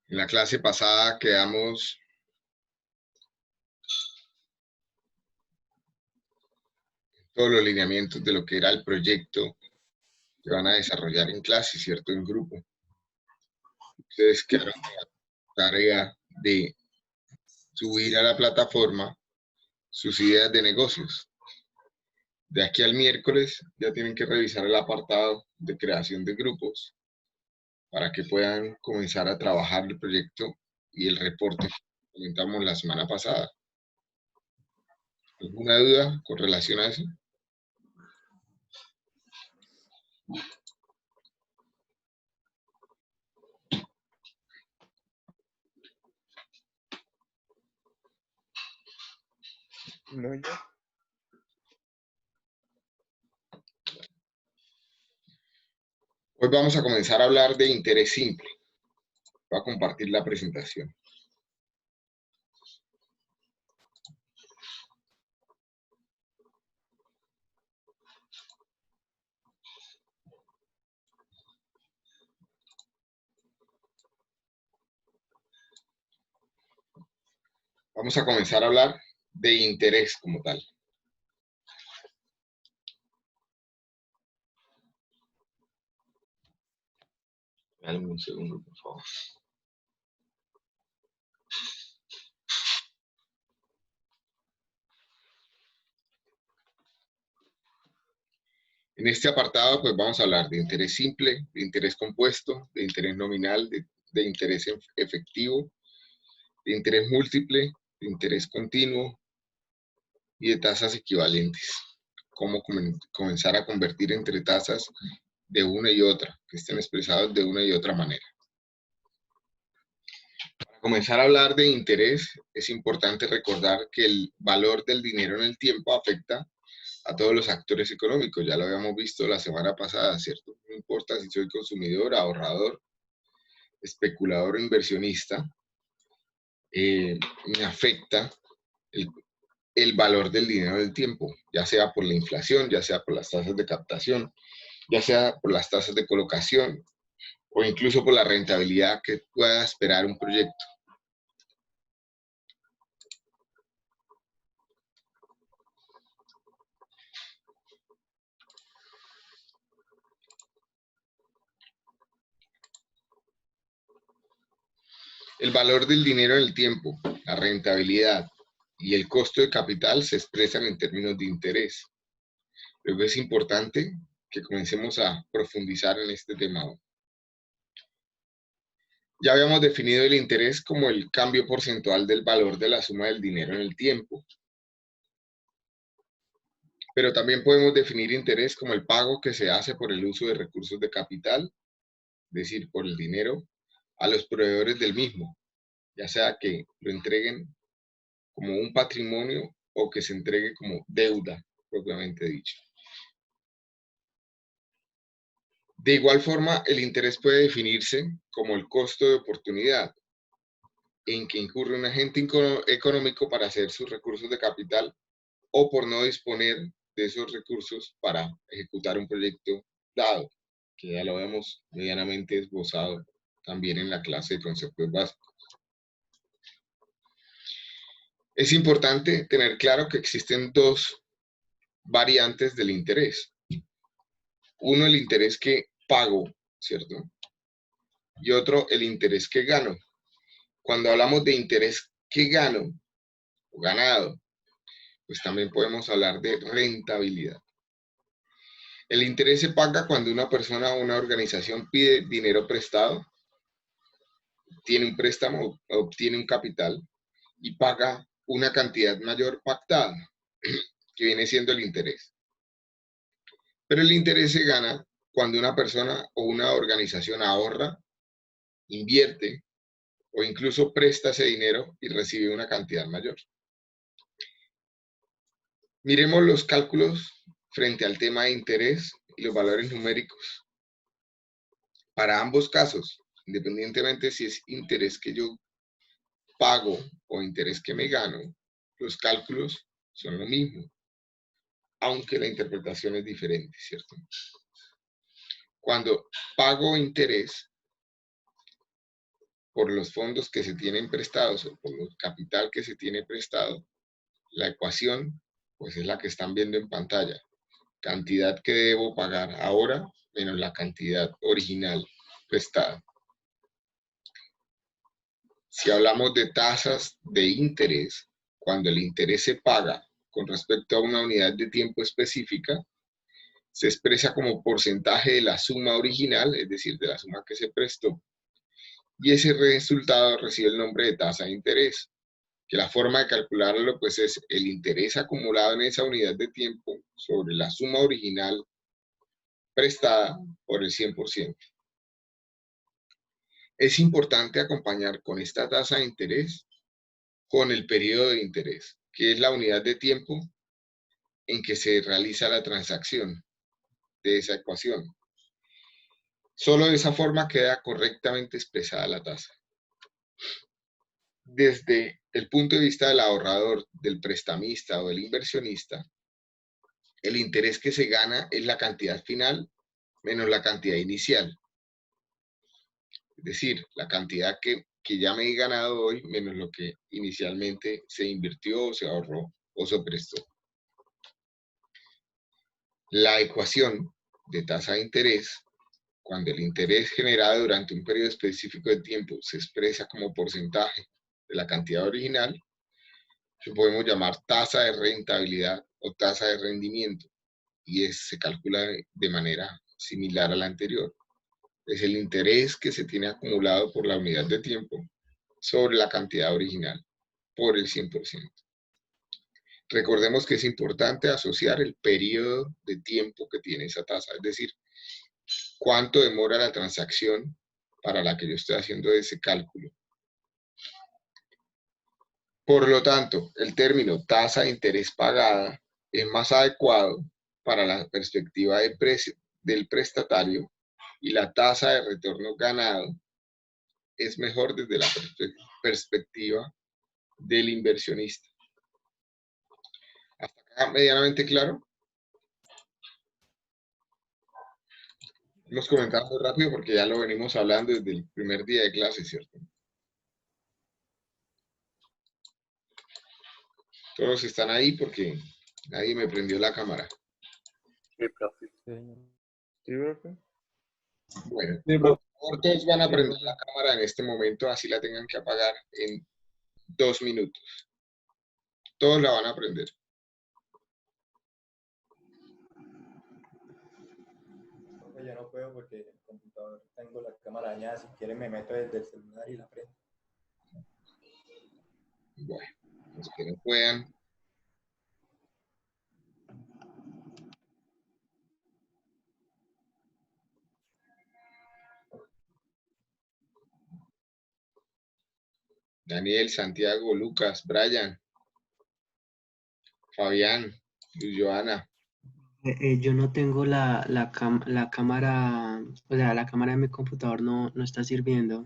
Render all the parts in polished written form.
En la clase pasada quedamos todos los lineamientos de lo que era el proyecto que van a desarrollar en clase, ¿cierto? En grupo. Ustedes quedaron con la tarea de subir a la plataforma sus ideas de negocios. De aquí al miércoles ya tienen que revisar el apartado de creación de grupos para que puedan comenzar a trabajar el proyecto y el reporte que comentamos la semana pasada. ¿Alguna duda con relación a eso? No, yo. Hoy vamos a comenzar a hablar de interés simple. Voy a compartir la presentación. Vamos a comenzar a hablar de interés como tal. Dame un segundo, por favor. En este apartado, pues vamos a hablar de interés simple, de interés compuesto, de interés nominal, de interés efectivo, de interés múltiple, de interés continuo y de tasas equivalentes. Cómo comenzar a convertir entre tasas de una y otra, que estén expresadas de una y otra manera. Para comenzar a hablar de interés, es importante recordar que el valor del dinero en el tiempo afecta a todos los actores económicos. Ya lo habíamos visto la semana pasada, ¿cierto? No importa si soy consumidor, ahorrador, especulador o inversionista, me afecta el, el valor del dinero en el tiempo, ya sea por la inflación, ya sea por las tasas de captación, ya sea por las tasas de colocación o incluso por la rentabilidad que pueda esperar un proyecto. El valor del dinero en el tiempo, la rentabilidad y el costo de capital se expresan en términos de interés. Luego es importante que comencemos a profundizar en este tema. Ya habíamos definido el interés como el cambio porcentual del valor de la suma del dinero en el tiempo. Pero también podemos definir interés como el pago que se hace por el uso de recursos de capital, es decir, por el dinero, a los proveedores del mismo, ya sea que lo entreguen como un patrimonio o que se entregue como deuda, propiamente dicho. De igual forma, el interés puede definirse como el costo de oportunidad en que incurre un agente económico para hacer sus recursos de capital o por no disponer de esos recursos para ejecutar un proyecto dado, que ya lo hemos medianamente esbozado también en la clase de conceptos básicos. Es importante tener claro que existen dos variantes del interés. Uno, el interés que pago, ¿cierto? Y otro, el interés que gano. Cuando hablamos de interés que gano o ganado, pues también podemos hablar de rentabilidad. El interés se paga cuando una persona o una organización pide dinero prestado, tiene un préstamo, obtiene un capital y paga una cantidad mayor pactada, que viene siendo el interés. Pero el interés se gana cuando una persona o una organización ahorra, invierte o incluso presta ese dinero y recibe una cantidad mayor. Miremos los cálculos frente al tema de interés y los valores numéricos. Para ambos casos, independientemente si es interés que yo pago o interés que me gano, los cálculos son lo mismo, aunque la interpretación es diferente, ¿cierto? Cuando pago interés, por los fondos que se tienen prestados o por el capital que se tiene prestado, la ecuación pues es la que están viendo en pantalla. Cantidad que debo pagar ahora menos la cantidad original prestada. Si hablamos de tasas de interés, cuando el interés se paga con respecto a una unidad de tiempo específica, se expresa como porcentaje de la suma original, es decir, de la suma que se prestó, y ese resultado recibe el nombre de tasa de interés, que la forma de calcularlo pues es el interés acumulado en esa unidad de tiempo sobre la suma original prestada por el 100%. Es importante acompañar con esta tasa de interés con el periodo de interés, que es la unidad de tiempo en que se realiza la transacción de esa ecuación. Solo de esa forma queda correctamente expresada la tasa. Desde el punto de vista del ahorrador, del prestamista o del inversionista, el interés que se gana es la cantidad final menos la cantidad inicial. Es decir, la cantidad que ya me he ganado hoy menos lo que inicialmente se invirtió o se ahorró o se prestó. La ecuación de tasa de interés, cuando el interés generado durante un periodo específico de tiempo se expresa como porcentaje de la cantidad original, lo podemos llamar tasa de rentabilidad o tasa de rendimiento, y se calcula de manera similar a la anterior. Es el interés que se tiene acumulado por la unidad de tiempo sobre la cantidad original por el 100%. Recordemos que es importante asociar el periodo de tiempo que tiene esa tasa, es decir, cuánto demora la transacción para la que yo estoy haciendo ese cálculo. Por lo tanto, el término tasa de interés pagada es más adecuado para la perspectiva de precio del prestatario, y la tasa de retorno ganado es mejor desde la perspectiva del inversionista. ¿Hasta acá medianamente claro? Hemos comentado muy rápido porque ya lo venimos hablando desde el primer día de clase, ¿cierto? Todos están ahí porque nadie me prendió la cámara. Sí, profe. Sí, profe. Bueno, Sí, por profe. favor, todos van a Sí, prender profe. la cámara en este momento, así la tengan que apagar en 2 minutos. Todos la van a prender. Profe, yo no puedo porque en el computador tengo la cámara dañada. Si quiere me meto desde el celular y la prendo. Bueno, los que no puedan. Daniel, Santiago, Lucas, Brian, Fabián, Luz Joana. Yo no tengo la cámara, o sea, la cámara de mi computador no está sirviendo.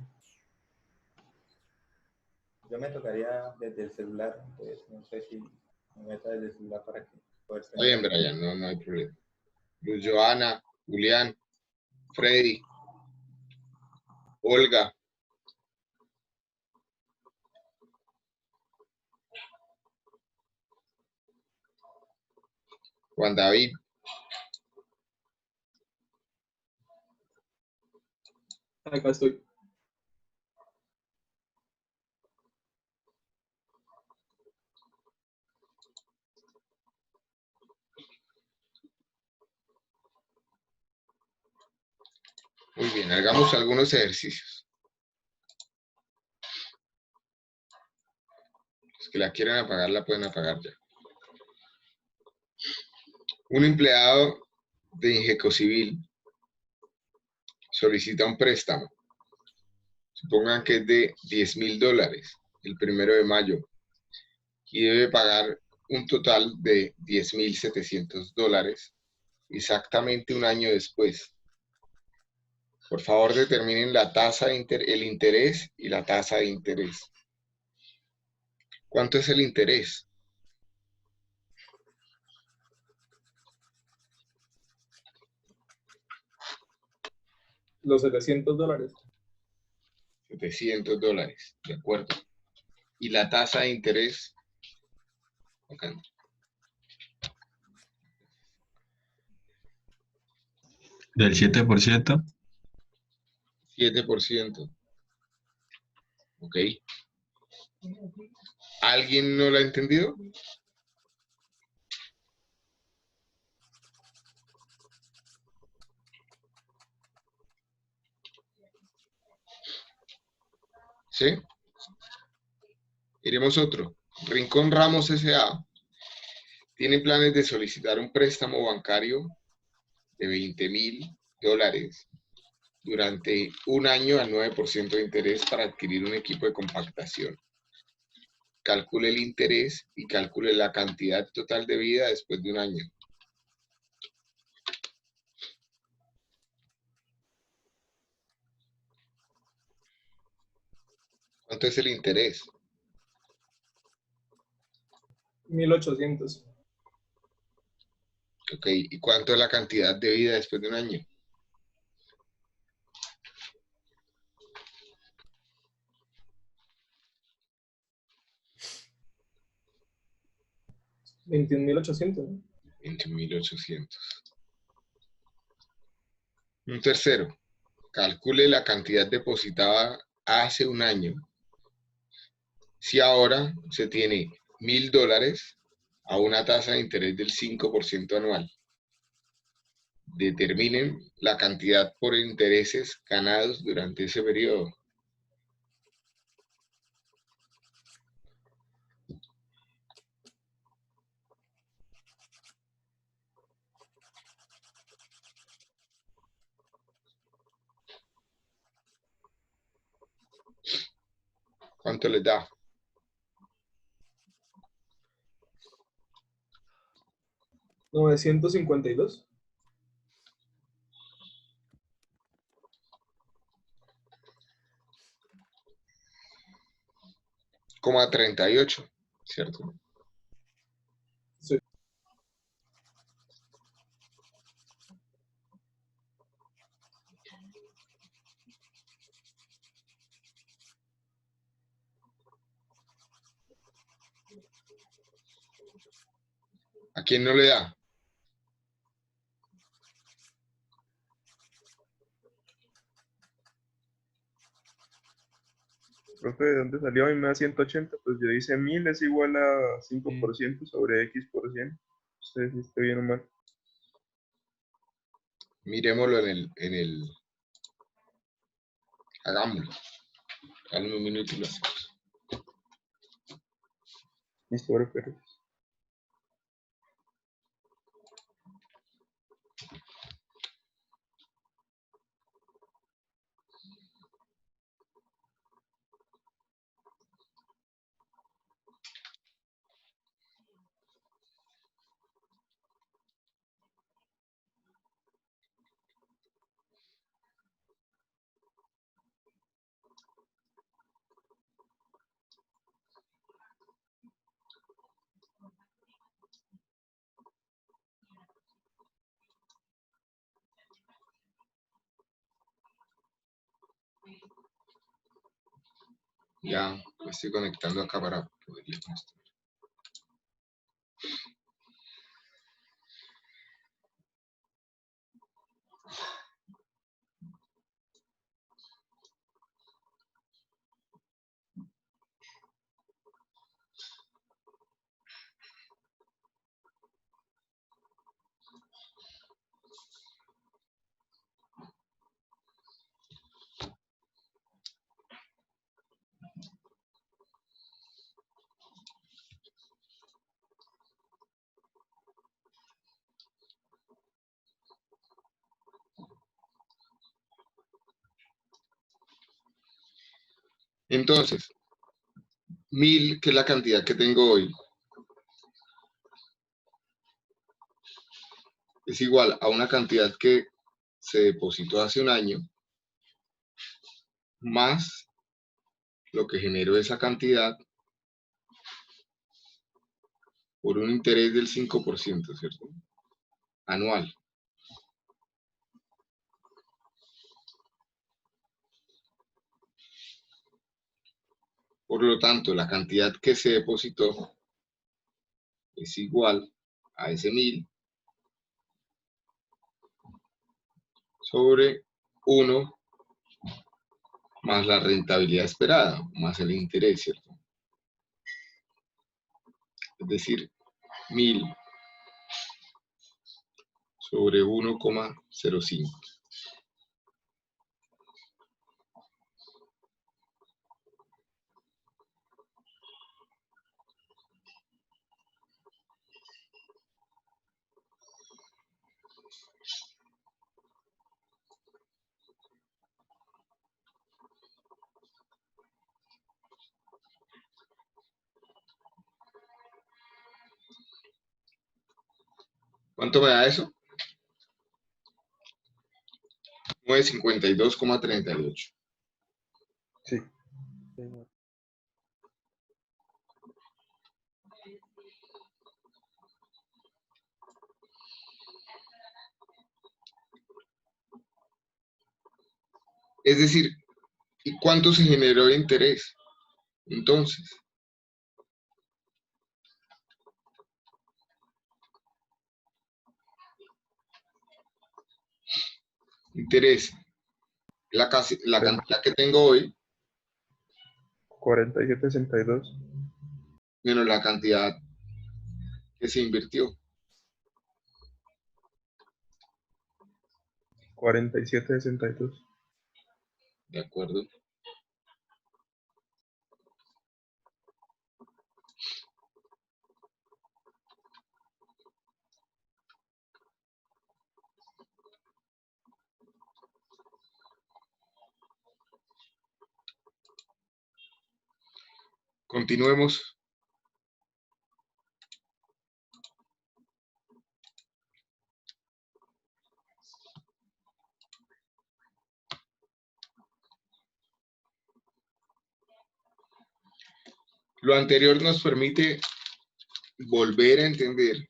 Yo me tocaría desde el celular, entonces no sé si me meta desde el celular para que poder Está bien, prender. Brian, no hay problema. Luz Joana, Julián, Freddy, Olga, Juan David. Acá estoy. Muy bien, hagamos algunos ejercicios. Los que la quieran apagar, la pueden apagar ya. Un empleado de Ingeco Civil solicita un préstamo. Supongan que es de $10,000 el 1 de mayo y debe pagar un total de $10,700 exactamente un año después. Por favor, determinen la tasa de el interés y la tasa de interés. ¿Cuánto es el interés? Los $700. $700, ¿de acuerdo? Y la tasa de interés, acá, Del 7%. 7%. ¿Ok? ¿Alguien no lo ha entendido? ¿Sí? Iremos otro. Rincón Ramos S.A. tiene planes de solicitar un préstamo bancario de $20,000 durante un año al 9% de interés para adquirir un equipo de compactación. Calcule el interés y calcule la cantidad total de vida después de un año. ¿Cuánto es el interés? 1800. Ok, ¿y cuánto es la cantidad de vida después de un año? 21.800, ¿no? 21.800. Un tercero, calcule la cantidad depositada hace un año. Si ahora se tiene $1,000 a una tasa de interés del 5% anual. Determinen la cantidad por intereses ganados durante ese periodo. ¿Cuánto les da? $952. $0,38, ¿cierto? Sí. ¿A quién no le da? Profe, ¿de dónde salió? A mí me da 180, pues yo hice 1000 es igual a 5% sobre X%. No sé si estoy bien o mal. Miremoslo hagámoslo. Dame un minuto y lo hacemos. Listo, profe. Ya me estoy conectando acá para poderles mostrar. Entonces, 1,000, que es la cantidad que tengo hoy, es igual a una cantidad que se depositó hace un año, más lo que generó esa cantidad por un interés del 5%, ¿cierto? Anual. Por lo tanto, la cantidad que se depositó es igual a ese 1000 sobre 1 más la rentabilidad esperada, más el interés, ¿cierto? Es decir, 1000 sobre 1,05. ¿Cuánto me da eso? 952,38. Sí. Señor. Es decir, ¿y cuánto se generó de interés? Entonces, interés, la cantidad que tengo hoy, 47.62. menos la cantidad que se invirtió. 47.62. ¿De acuerdo? Continuemos. Lo anterior nos permite volver a entender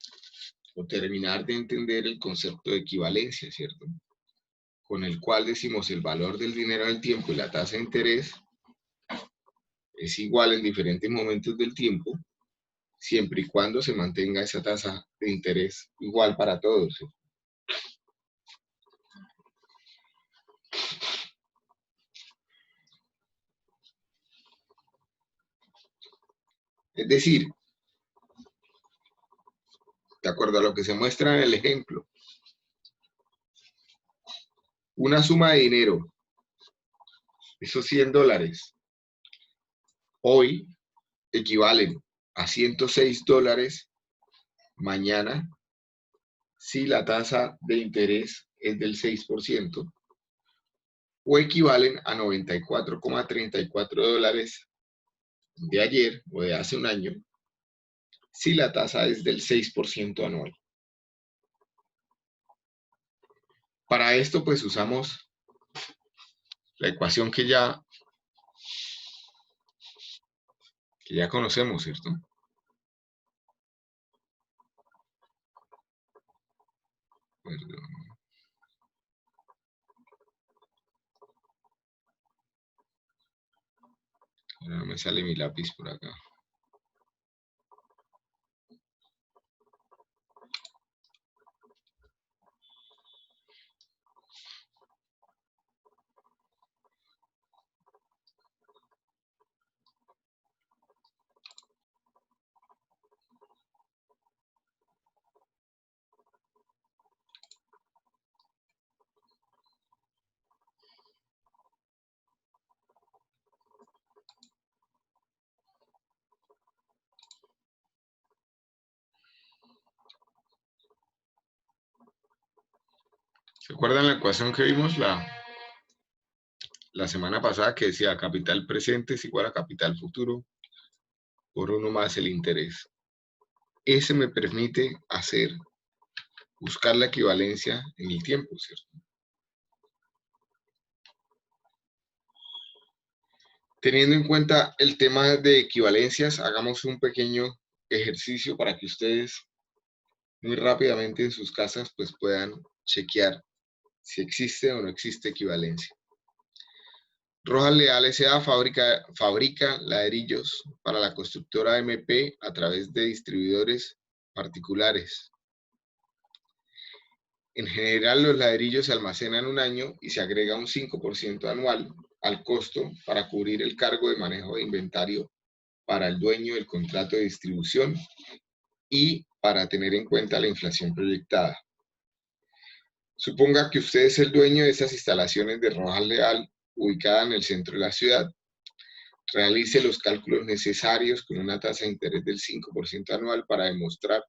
o terminar de entender el concepto de equivalencia, ¿cierto? Con el cual decimos el valor del dinero en el tiempo y la tasa de interés es igual en diferentes momentos del tiempo, siempre y cuando se mantenga esa tasa de interés igual para todos. Es decir, de acuerdo a lo que se muestra en el ejemplo, una suma de dinero, esos $100, hoy equivalen a $106 mañana si la tasa de interés es del 6%, o equivalen a $94,34 de ayer o de hace un año si la tasa es del 6% anual. Para esto pues usamos la ecuación que ya conocemos, ¿cierto? Perdón. Ahora no me sale mi lápiz por acá. ¿Se acuerdan la ecuación que vimos la semana pasada que decía capital presente es igual a capital futuro por 1 más el interés? Ese me permite buscar la equivalencia en el tiempo, ¿cierto? Teniendo en cuenta el tema de equivalencias, hagamos un pequeño ejercicio para que ustedes muy rápidamente en sus casas pues puedan chequear si existe o no existe equivalencia. Rojas Leal S.A. fabrica ladrillos para la constructora MP a través de distribuidores particulares. En general, los ladrillos se almacenan un año y se agrega un 5% anual al costo para cubrir el cargo de manejo de inventario para el dueño del contrato de distribución y para tener en cuenta la inflación proyectada. Suponga que usted es el dueño de esas instalaciones de Rojas Leal, ubicada en el centro de la ciudad. Realice los cálculos necesarios con una tasa de interés del 5% anual para demostrar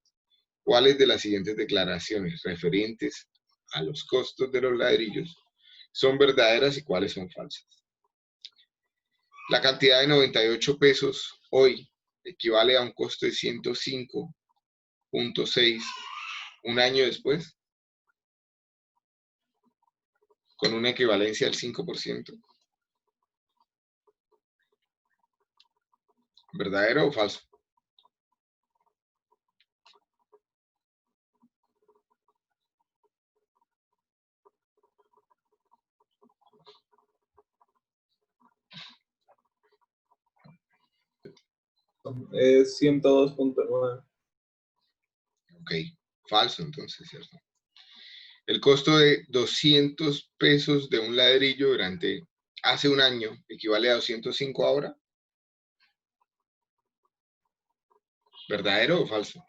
cuáles de las siguientes declaraciones referentes a los costos de los ladrillos son verdaderas y cuáles son falsas. La cantidad de 98 pesos hoy equivale a un costo de 105.6 un año después, con una equivalencia del 5%. ¿Verdadero o falso? Es 102.9. Ok, falso entonces, ¿cierto? El costo de 200 pesos de un ladrillo durante hace un año equivale a 205 ahora. ¿Verdadero o falso?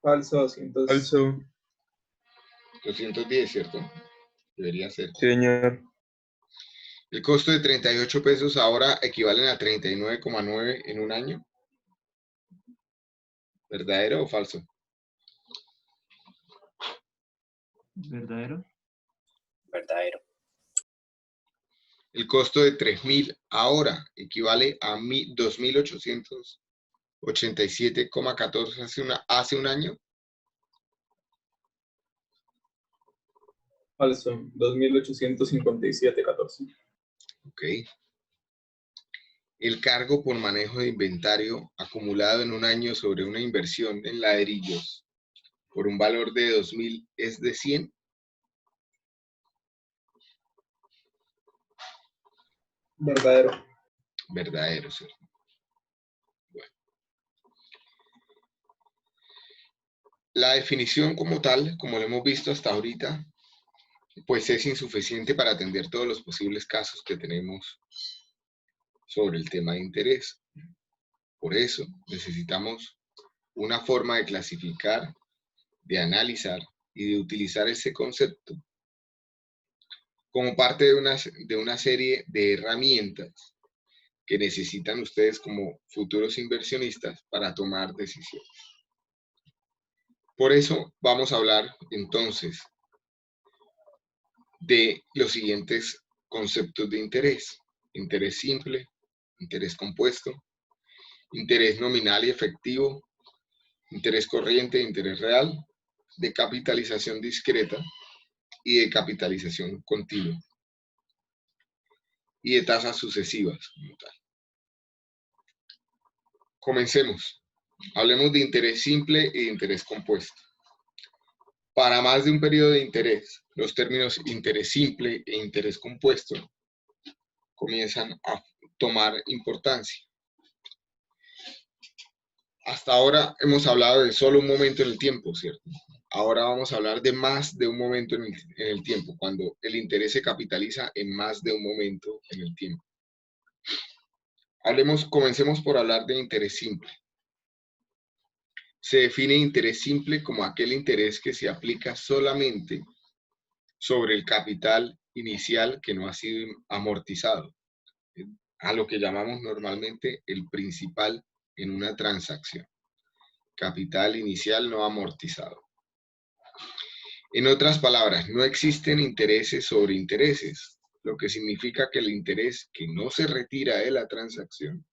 Falso, 200. Falso. 210, ¿cierto? Debería ser. Señor. El costo de 38 pesos ahora equivalen a 39,9 en un año. ¿Verdadero o falso? ¿Verdadero? Verdadero. El costo de 3.000 ahora equivale a 2.887,14 hace un año. Falso, 2.857.14. Ok. El cargo por manejo de inventario acumulado en un año sobre una inversión en ladrillos por un valor de 2.000 es de 100. Verdadero. Verdadero, ¿cierto? Bueno. La definición como tal, como lo hemos visto hasta ahorita, pues es insuficiente para atender todos los posibles casos que tenemos sobre el tema de interés. Por eso necesitamos una forma de clasificar, de analizar y de utilizar ese concepto como parte de una serie de herramientas que necesitan ustedes como futuros inversionistas para tomar decisiones. Por eso vamos a hablar entonces de los siguientes conceptos de interés: interés simple, interés compuesto, interés nominal y efectivo, interés corriente e interés real, de capitalización discreta y de capitalización continua, y de tasas sucesivas como tal. Comencemos. Hablemos de interés simple y de interés compuesto. Para más de un periodo de interés, los términos interés simple e interés compuesto comienzan a tomar importancia. Hasta ahora hemos hablado de solo un momento en el tiempo, ¿cierto? Ahora vamos a hablar de más de un momento en el tiempo, cuando el interés se capitaliza en más de un momento en el tiempo. Comencemos por hablar de interés simple. Se define interés simple como aquel interés que se aplica solamente sobre el capital inicial que no ha sido amortizado, a lo que llamamos normalmente el principal en una transacción. Capital inicial no amortizado. En otras palabras, no existen intereses sobre intereses, lo que significa que el interés que no se retira de la transacción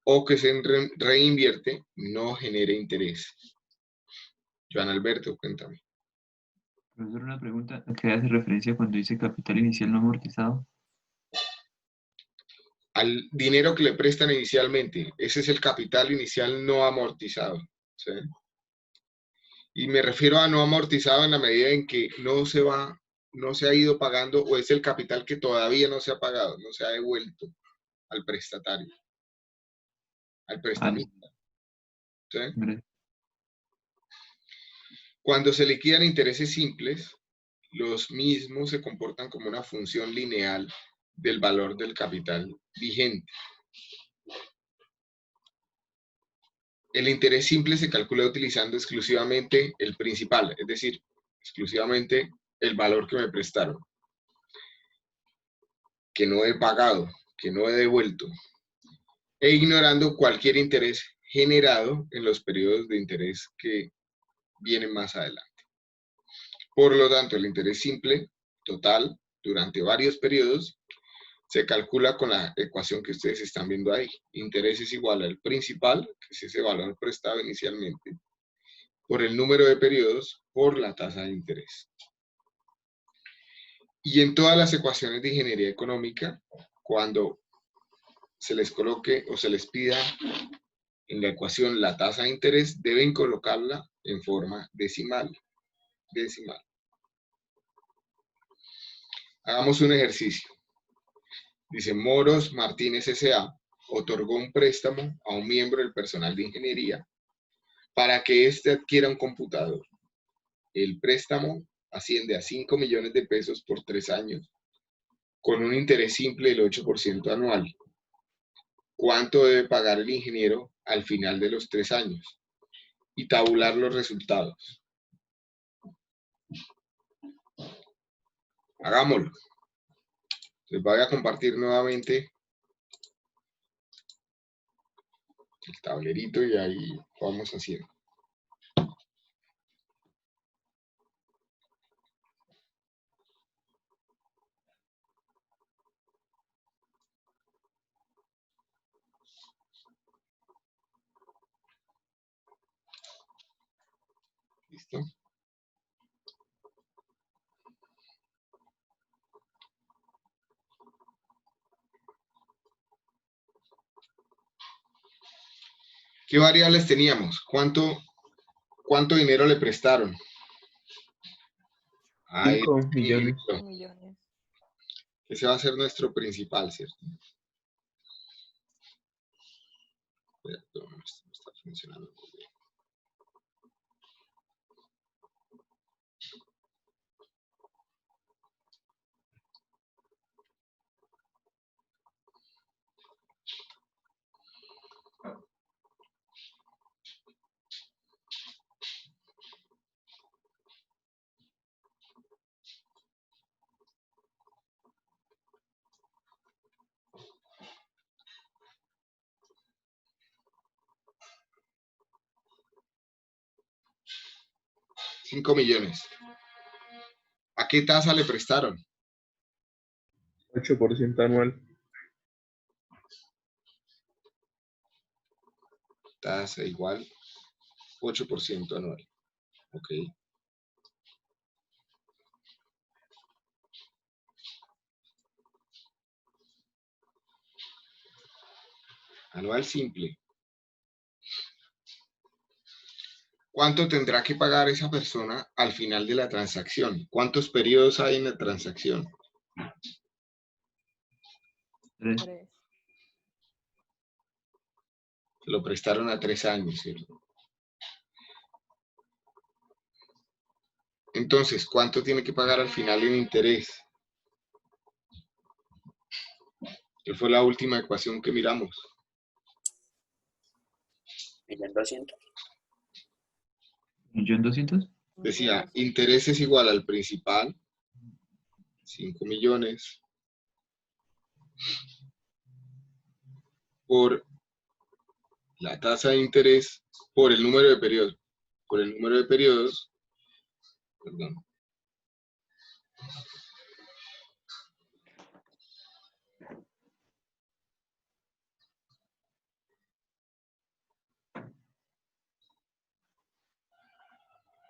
o que se reinvierte no genera interés. Joan Alberto, cuéntame. Profesor, una pregunta. ¿A qué hace referencia cuando dice capital inicial no amortizado? Al dinero que le prestan inicialmente. Ese es el capital inicial no amortizado, ¿sí? Y me refiero a no amortizado en la medida en que no se ha ido pagando o es el capital que todavía no se ha pagado, no se ha devuelto al prestatario, al prestamista. ¿Sí? Hombre, Cuando se liquidan intereses simples, los mismos se comportan como una función lineal del valor del capital vigente. El interés simple se calcula utilizando exclusivamente el principal, es decir, exclusivamente el valor que me prestaron, que no he pagado, que no he devuelto, e ignorando cualquier interés generado en los periodos de interés que vienen más adelante. Por lo tanto, el interés simple total durante varios periodos se calcula con la ecuación que ustedes están viendo ahí. Interés es igual al principal, que es ese valor prestado inicialmente, por el número de periodos por la tasa de interés. Y en todas las ecuaciones de ingeniería económica, cuando se les coloque o se les pida en la ecuación la tasa de interés, deben colocarla en forma decimal. Hagamos un ejercicio. Dice, Moros Martínez S.A. otorgó un préstamo a un miembro del personal de ingeniería para que éste adquiera un computador. El préstamo asciende a 5 millones de pesos por 3 años, con un interés simple del 8% anual. ¿Cuánto debe pagar el ingeniero al final de los 3 años? Y tabular los resultados. Hagámoslo. Les voy a compartir nuevamente el tablerito y ahí vamos haciendo. ¿Listo? ¿Qué variables teníamos? ¿Cuánto dinero le prestaron? Ahí 5 millones. listo. millones. Ese va a ser nuestro principal, ¿cierto? Perdón, no está funcionando muy bien. $5 millones. ¿A qué tasa le prestaron? 8% anual. Tasa igual 8% anual. Ok. Anual simple. ¿Cuánto tendrá que pagar esa persona al final de la transacción? ¿Cuántos periodos hay en la transacción? 3. 3. Se lo prestaron a 3 años, ¿cierto? Entonces, ¿cuánto tiene que pagar al final en interés? Que fue la última ecuación que miramos. 1.200.000. 1.200.000. Decía, interés es igual al principal, 5 millones, por la tasa de interés, por el número de periodos. Por el número de periodos, perdón.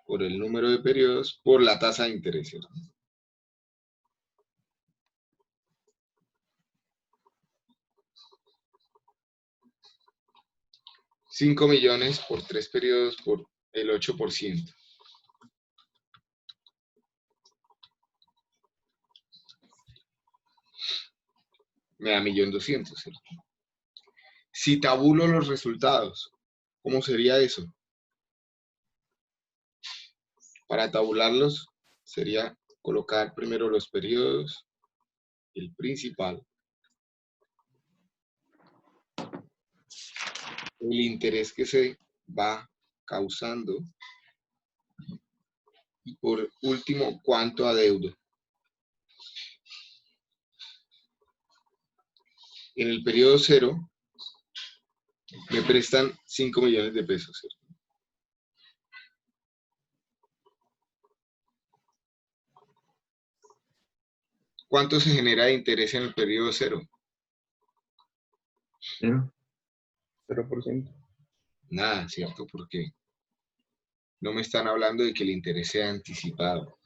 Por el número de periodos, por la tasa de interés, ¿cierto? $5 millones por 3 periodos por el 8%. me da 1.200.000, ¿cierto? Si tabulo los resultados, ¿cómo sería eso? Para tabularlos sería colocar primero los periodos, el principal, el interés que se va causando y por último, cuánto adeudo. En el periodo 0 me prestan 5 millones de pesos, ¿cierto? ¿Cuánto se genera de interés en el periodo 0? 0. 0%. Nada, ¿cierto? Porque no me están hablando de que el interés sea anticipado.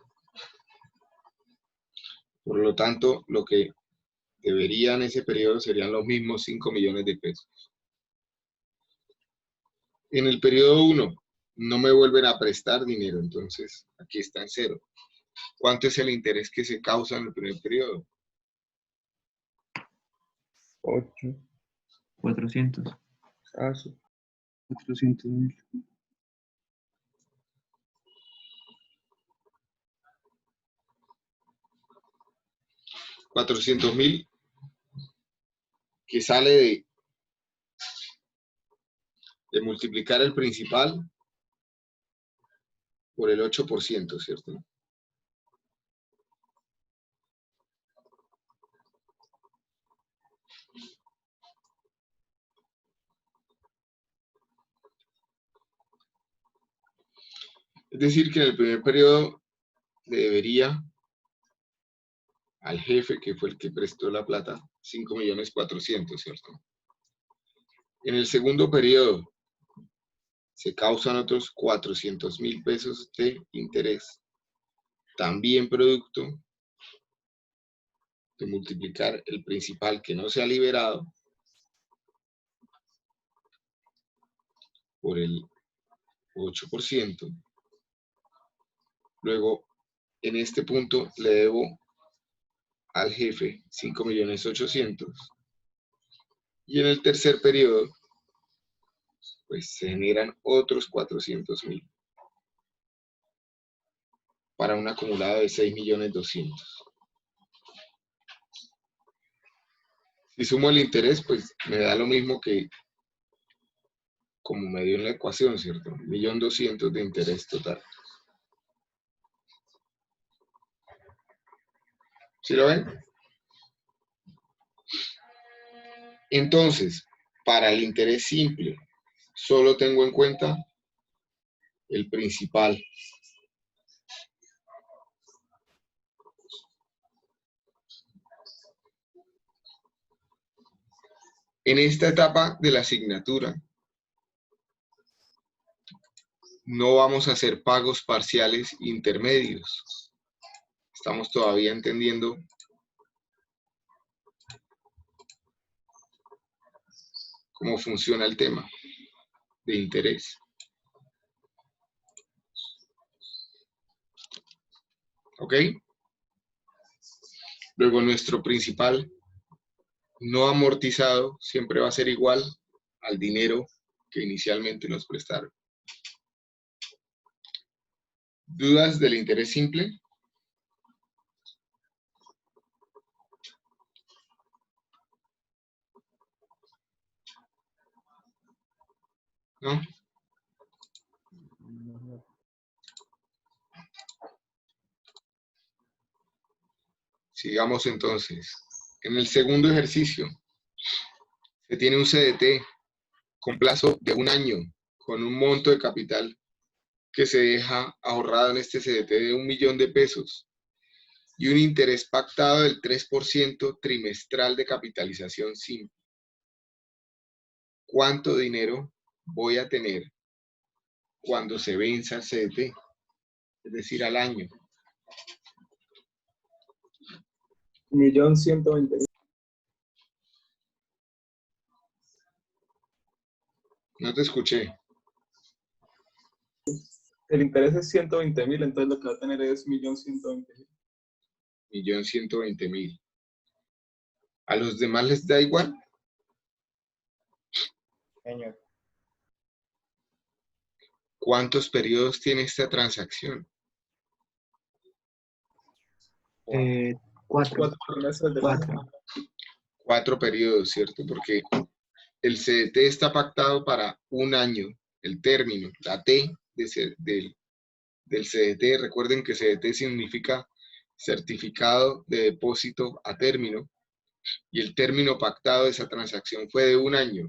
Por lo tanto, lo que debería en ese periodo serían los mismos 5 millones de pesos. En el periodo 1 no me vuelven a prestar dinero, entonces aquí está en 0. ¿Cuánto es el interés que se causa en el primer periodo? 8. 400. Ah, sí. 400.000. 400.000 que sale de multiplicar el principal por el 8%, ¿cierto? Es decir, que en el primer periodo le debería al jefe, que fue el que prestó la plata, 5.400.000, ¿cierto? En el segundo periodo se causan otros 400.000 pesos de interés, también producto de multiplicar el principal que no se ha liberado por el 8%. Luego, en este punto le debo al jefe 5.800.000. Y en el tercer periodo, pues se generan otros 400.000 para un acumulado de 6.200.000. Si sumo el interés, pues me da lo mismo que como me dio en la ecuación, ¿cierto? 1.200.000 de interés total. ¿Sí lo ven? Entonces, para el interés simple, solo tengo en cuenta el principal. En esta etapa de la asignatura, no vamos a hacer pagos parciales intermedios. Estamos todavía entendiendo cómo funciona el tema de interés. ¿Ok? Luego nuestro principal no amortizado siempre va a ser igual al dinero que inicialmente nos prestaron. ¿Dudas del interés simple? ¿No? Sigamos entonces. En el segundo ejercicio, se tiene un CDT con plazo de 1 año, con un monto de capital que se deja ahorrado en este CDT de 1 millón de pesos y un interés pactado del 3% trimestral de capitalización simple. ¿Cuánto dinero voy a tener cuando se venza el CDT? Es decir, al año. 1.120.000. No te escuché. El interés es 120.000, entonces lo que va a tener es 1.120.000. 1.120.000. ¿A los demás les da igual? Señor, ¿Cuántos periodos tiene esta transacción? 4. 4 trimestres del 4. año. 4 periodos, ¿cierto? Porque el CDT está pactado para un año, el término, la T del CDT. Recuerden que CDT significa certificado de depósito a término, y el término pactado de esa transacción fue de un año.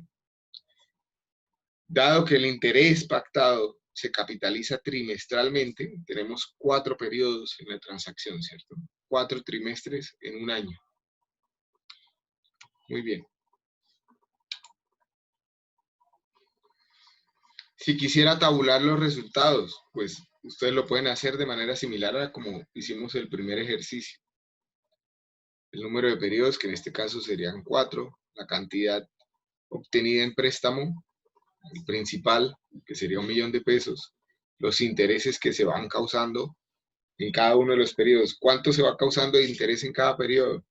Dado que el interés pactado se capitaliza trimestralmente, tenemos 4 periodos en la transacción, ¿cierto? 4 trimestres en un año. Muy bien. Si quisiera tabular los resultados, pues ustedes lo pueden hacer de manera similar a como hicimos el primer ejercicio. El número de periodos, que en este caso serían 4, la cantidad obtenida en préstamo, el principal, que sería 1.000.000 de pesos, los intereses que se van causando en cada uno de los periodos. ¿Cuánto se va causando de interés en cada periodo?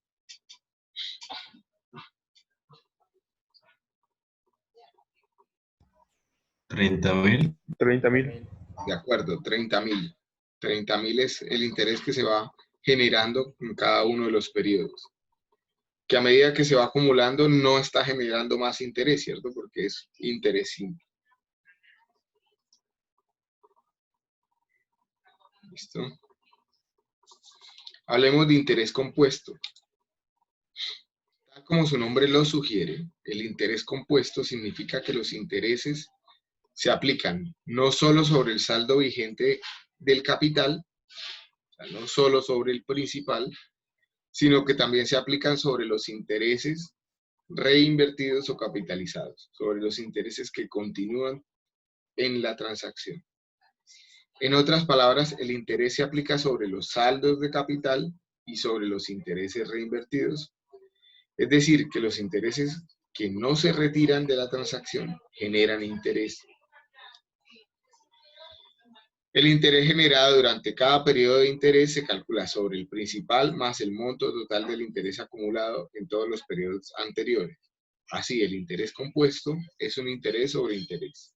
¿30.000? 30.000. De acuerdo, 30.000. 30.000 es el interés que se va generando en cada uno de los periodos. Que a medida que se va acumulando no está generando más interés, ¿cierto? Porque es interés simple. ¿Listo? Hablemos de interés compuesto. Tal como su nombre lo sugiere, el interés compuesto significa que los intereses se aplican no solo sobre el saldo vigente del capital, o sea, no solo sobre el principal, sino que también se aplican sobre los intereses reinvertidos o capitalizados, sobre los intereses que continúan en la transacción. En otras palabras, el interés se aplica sobre los saldos de capital y sobre los intereses reinvertidos, es decir, que los intereses que no se retiran de la transacción generan interés. El interés generado durante cada periodo de interés se calcula sobre el principal más el monto total del interés acumulado en todos los periodos anteriores. Así, el interés compuesto es un interés sobre interés.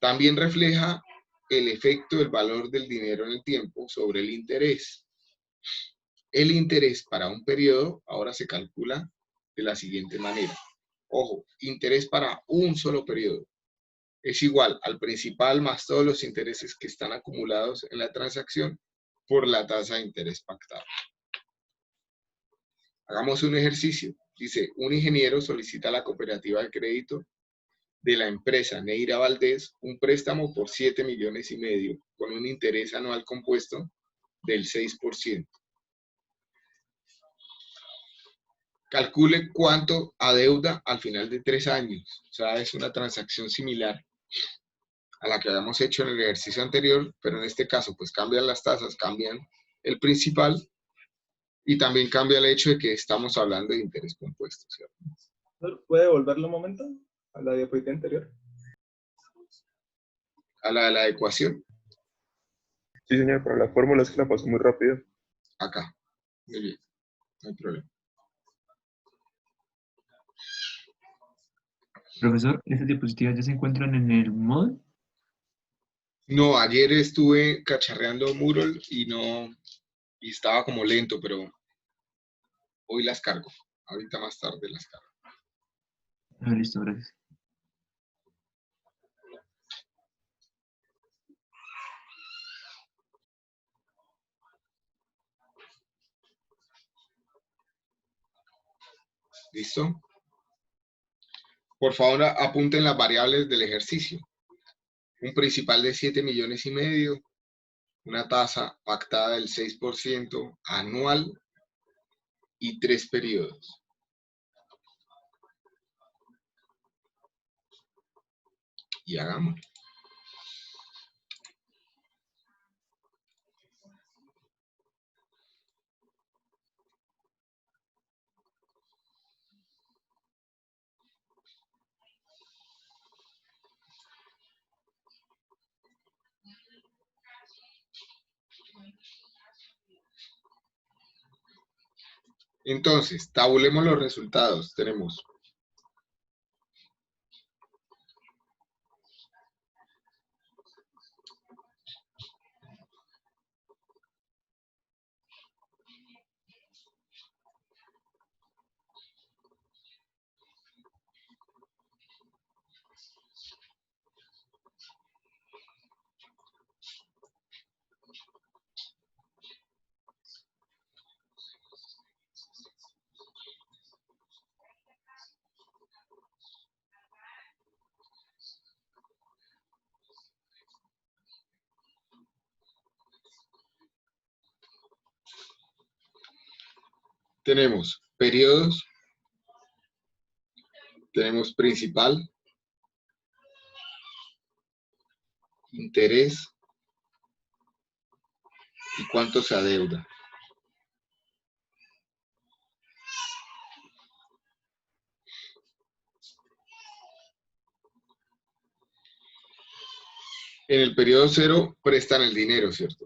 También refleja el efecto del valor del dinero en el tiempo sobre el interés. El interés para un periodo ahora se calcula de la siguiente manera. Ojo, interés para un solo periodo es igual al principal más todos los intereses que están acumulados en la transacción por la tasa de interés pactada. Hagamos un ejercicio. Dice, un ingeniero solicita a la cooperativa de crédito de la empresa Neira Valdés un préstamo por 7,5 millones con un interés anual compuesto del 6%. Calcule cuánto adeuda al final de 3 años. O sea, es una transacción similar a la que habíamos hecho en el ejercicio anterior, pero en este caso pues cambian las tasas, cambian el principal y también cambia el hecho de que estamos hablando de interés compuesto, ¿cierto? ¿Puede volverlo un momento a la diapositiva anterior? A la de la ecuación, Sí, señor, pero la fórmula es que la pasó muy rápido. acá. Muy bien, no hay problema. Profesor, ¿estas diapositivas ya se encuentran en el mod? No, ayer estuve cacharreando Moodle y estaba como lento, pero hoy las cargo. Ahorita más tarde las cargo. Ah, listo, gracias. ¿Listo? Por favor, apunten las variables del ejercicio. Un principal de 7,5 millones, una tasa pactada del 6% anual y 3 periodos. Y hagamos. Entonces, tabulemos los resultados. Tenemos periodos, tenemos principal, interés y cuánto se adeuda. En el periodo 0 prestan el dinero, ¿cierto?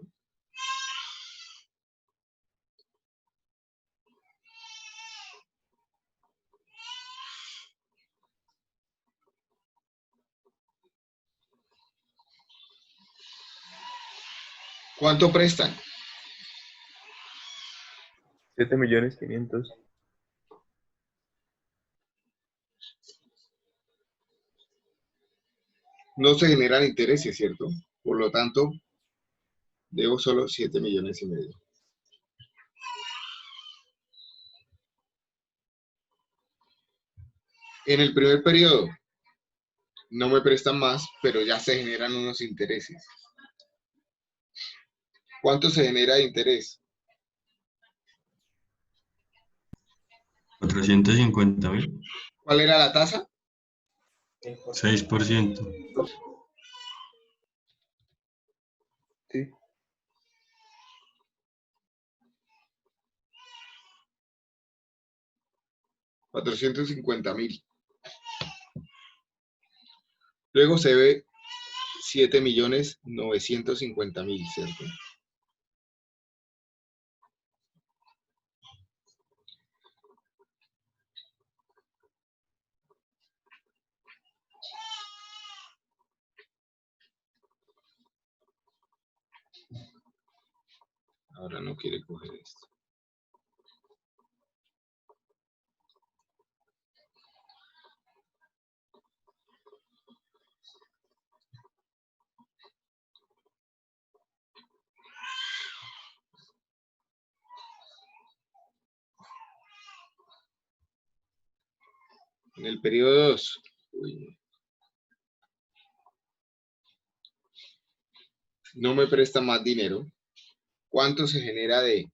¿Cuánto prestan? 7.500.000. No se generan intereses, ¿cierto? Por lo tanto, debo solo 7,5 millones. En el primer periodo no me prestan más, pero ya se generan unos intereses. ¿Cuánto se genera de interés? 450.000. ¿Cuál era la tasa? 6%. Sí. $450,000. Luego se ve 7,950,000, ¿cierto? Ahora no quiere coger esto. En el periodo 2, no me presta más dinero. ¿Cuánto se genera de?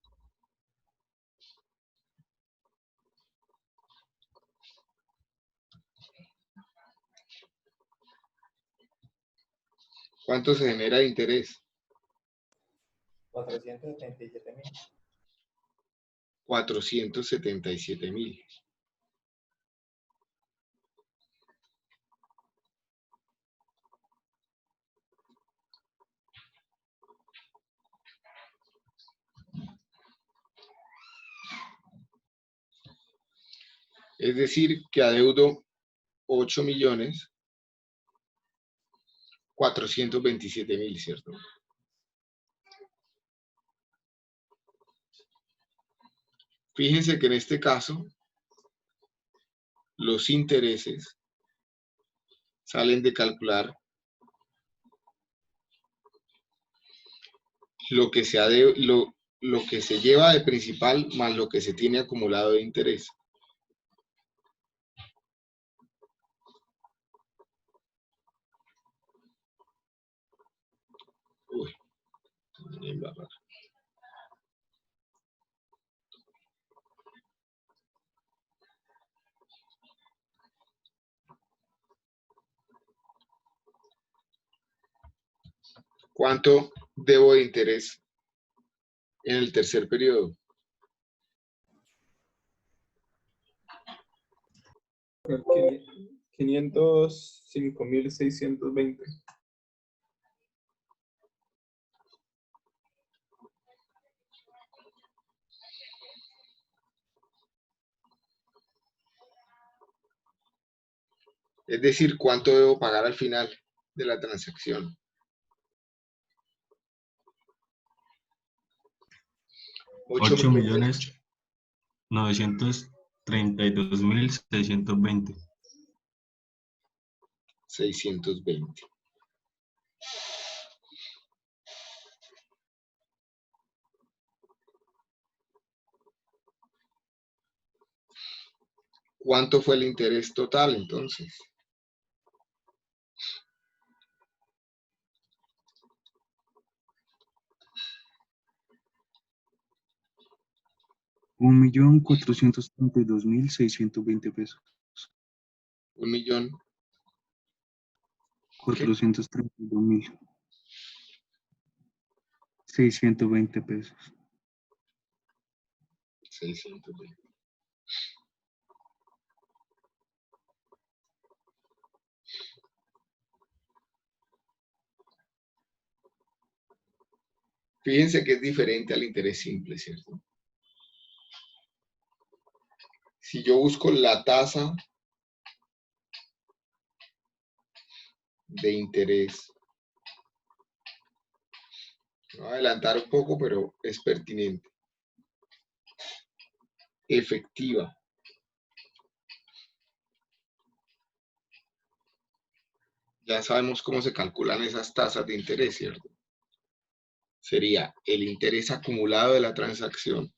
¿Cuánto se genera de interés? 477.000. 477,000. Es decir, que adeudo 8,427,000, ¿cierto? Fíjense que en este caso, los intereses salen de calcular lo que se lleva de principal más lo que se tiene acumulado de interés. Uy, ¿cuánto debo de interés en el tercer periodo? 505.620. Es decir, ¿cuánto debo pagar al final de la transacción? 8.932.620. 620. ¿Cuánto fue el interés total entonces? $1.432.620. 432.620 pesos. 620. Fíjense que es diferente al interés simple, ¿cierto? Si yo busco la tasa de interés, me voy a adelantar un poco, pero es pertinente. Efectiva. Ya sabemos cómo se calculan esas tasas de interés, ¿cierto? Sería el interés acumulado de la transacción,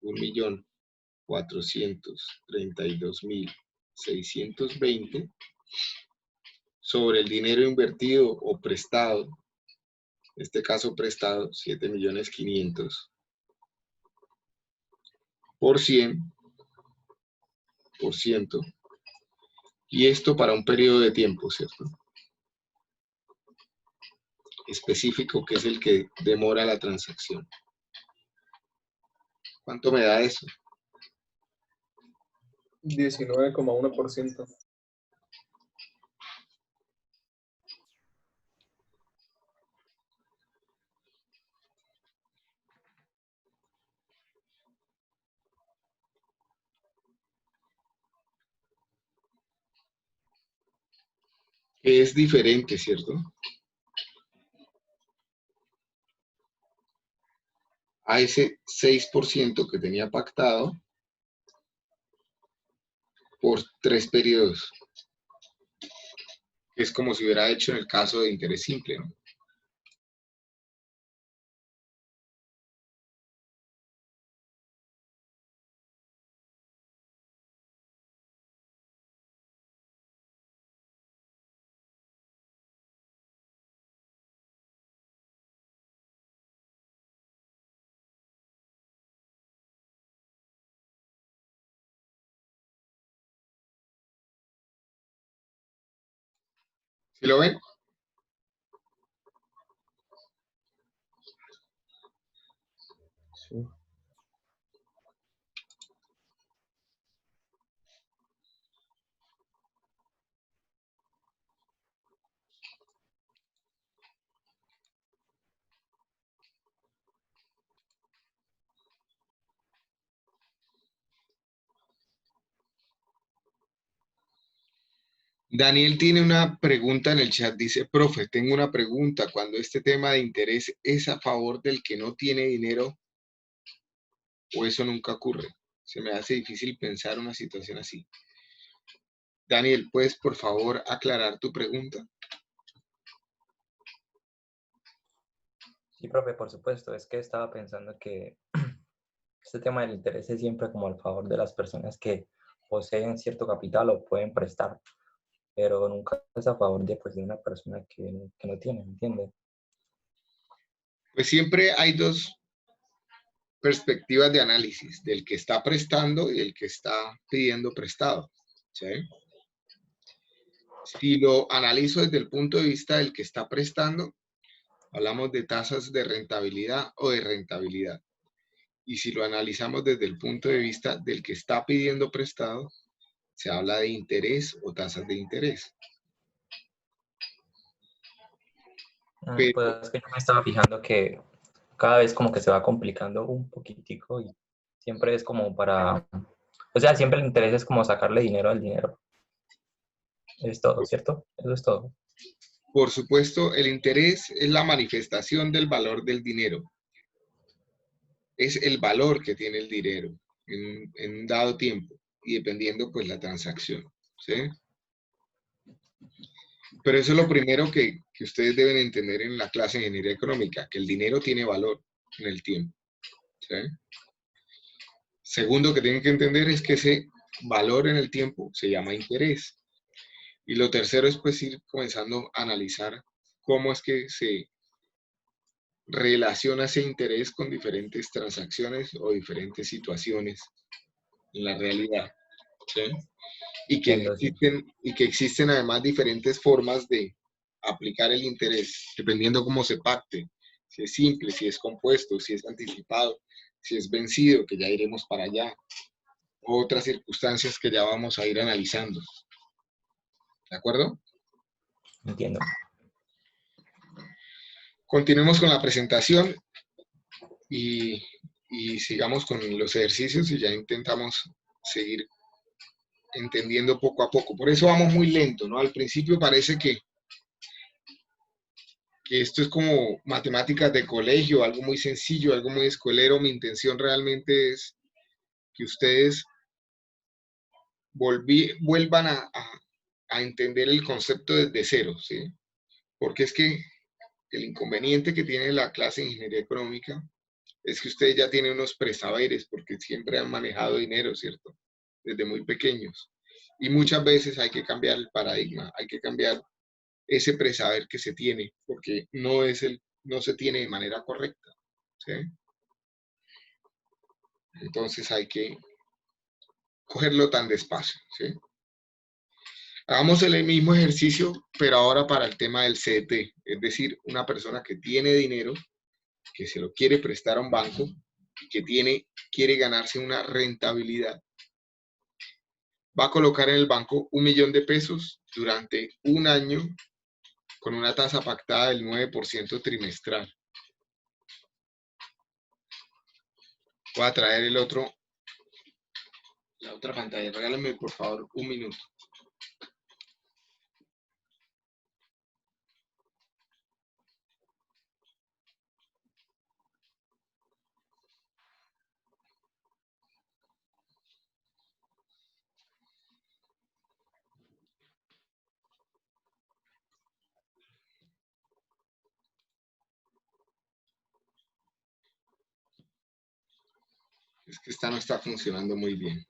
1.432.620, sobre el dinero invertido o prestado, en este caso prestado, 7.500.000, por 100%, y esto para un periodo de tiempo, ¿cierto? Específico, que es el que demora la transacción. ¿Cuánto me da eso? 19,1%. Que es diferente, ¿cierto? A ese 6% que tenía pactado por 3 periodos. Es como si hubiera hecho en el caso de interés simple, ¿no? ¿Sí lo ven? Sí. Daniel tiene una pregunta en el chat, dice, profe, tengo una pregunta, cuando este tema de interés es a favor del que no tiene dinero, o eso nunca ocurre. Se me hace difícil pensar una situación así. Daniel, ¿puedes por favor aclarar tu pregunta? Sí, profe, por supuesto. Es que estaba pensando que este tema del interés es siempre como al favor de las personas que poseen cierto capital o pueden prestar, pero nunca es a favor de, pues, de una persona que no tiene, ¿entiende? Pues siempre hay dos perspectivas de análisis, del que está prestando y el que está pidiendo prestado, ¿sí? Si lo analizo desde el punto de vista del que está prestando, hablamos de tasas de rentabilidad o de rentabilidad. Y si lo analizamos desde el punto de vista del que está pidiendo prestado, se habla de interés o tasas de interés. Pues Pero es que yo me estaba fijando que cada vez como que se va complicando un poquitico y siempre es como para, o sea, siempre el interés es como sacarle dinero al dinero. Es todo, ¿cierto? Eso es todo. Por supuesto, el interés es la manifestación del valor del dinero. Es el valor que tiene el dinero en un dado tiempo y dependiendo pues la transacción, ¿sí? Pero eso es lo primero que ustedes deben entender en la clase de ingeniería económica, que el dinero tiene valor en el tiempo, ¿sí? Segundo que tienen que entender es que ese valor en el tiempo se llama interés. Y lo tercero es pues ir comenzando a analizar cómo es que se relaciona ese interés con diferentes transacciones o diferentes situaciones en la realidad, ¿sí? Entiendo, sí. Y que existen además diferentes formas de aplicar el interés, dependiendo cómo se pacte, si es simple, si es compuesto, si es anticipado, si es vencido, que ya iremos para allá, otras circunstancias que ya vamos a ir analizando. ¿De acuerdo? Entiendo. Continuemos con la presentación y, y sigamos con los ejercicios y ya intentamos seguir entendiendo poco a poco. Por eso vamos muy lento, ¿no? Al principio parece que esto es como matemáticas de colegio, algo muy sencillo, algo muy escuelero. Mi intención realmente es que ustedes vuelvan a entender el concepto desde cero, ¿sí? Porque es que el inconveniente que tiene la clase de ingeniería económica es que ustedes ya tienen unos presaberes, porque siempre han manejado dinero, ¿cierto? Desde muy pequeños. Y muchas veces hay que cambiar el paradigma, hay que cambiar ese presaber que se tiene, porque no se tiene de manera correcta, ¿sí? Entonces hay que cogerlo tan despacio, ¿sí? Hagamos el mismo ejercicio, pero ahora para el tema del CDT, es decir, una persona que tiene dinero, que se lo quiere prestar a un banco, que quiere ganarse una rentabilidad. Va a colocar en el banco 1.000.000 de pesos durante un año con una tasa pactada del 9% trimestral. Voy a traer la otra pantalla. Regálame por favor un minuto. Es que esta no está funcionando muy bien.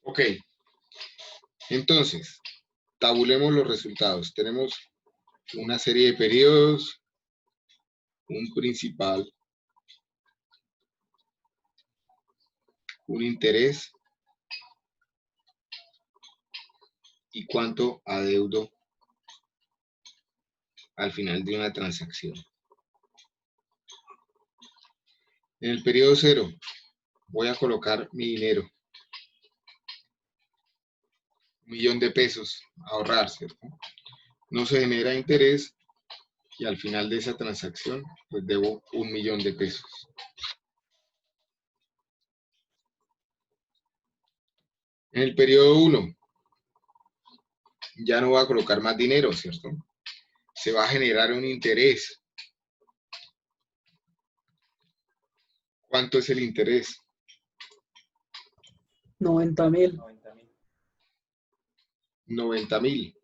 Ok, entonces, tabulemos los resultados. Tenemos una serie de periodos, un principal, un interés y cuánto adeudo al final de una transacción. En el periodo 0 voy a colocar mi dinero, 1.000.000 de pesos, ahorrar, ¿cierto? No se genera interés y al final de esa transacción pues debo 1.000.000 de pesos. En el periodo 1 ya no voy a colocar más dinero, ¿cierto? Se va a generar un interés. ¿Cuánto es el interés? 90.000. 90.000. 90.000.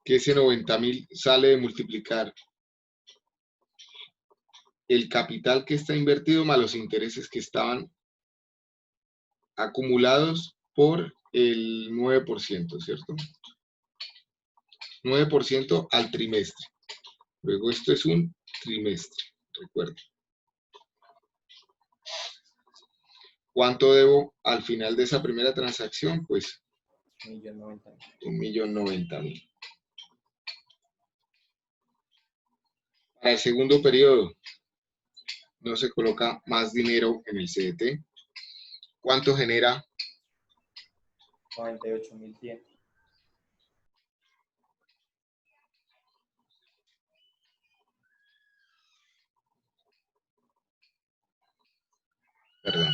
Que ese 90.000 sale de multiplicar el capital que está invertido más los intereses que estaban acumulados por el 9%, ¿cierto? 9% al trimestre. Luego esto es un trimestre, recuerden. ¿Cuánto debo al final de esa primera transacción? Pues 1.090.000. 1.090.000. Para el segundo periodo no se coloca más dinero en el CDT. ¿Cuánto genera? 98.100. Perdón.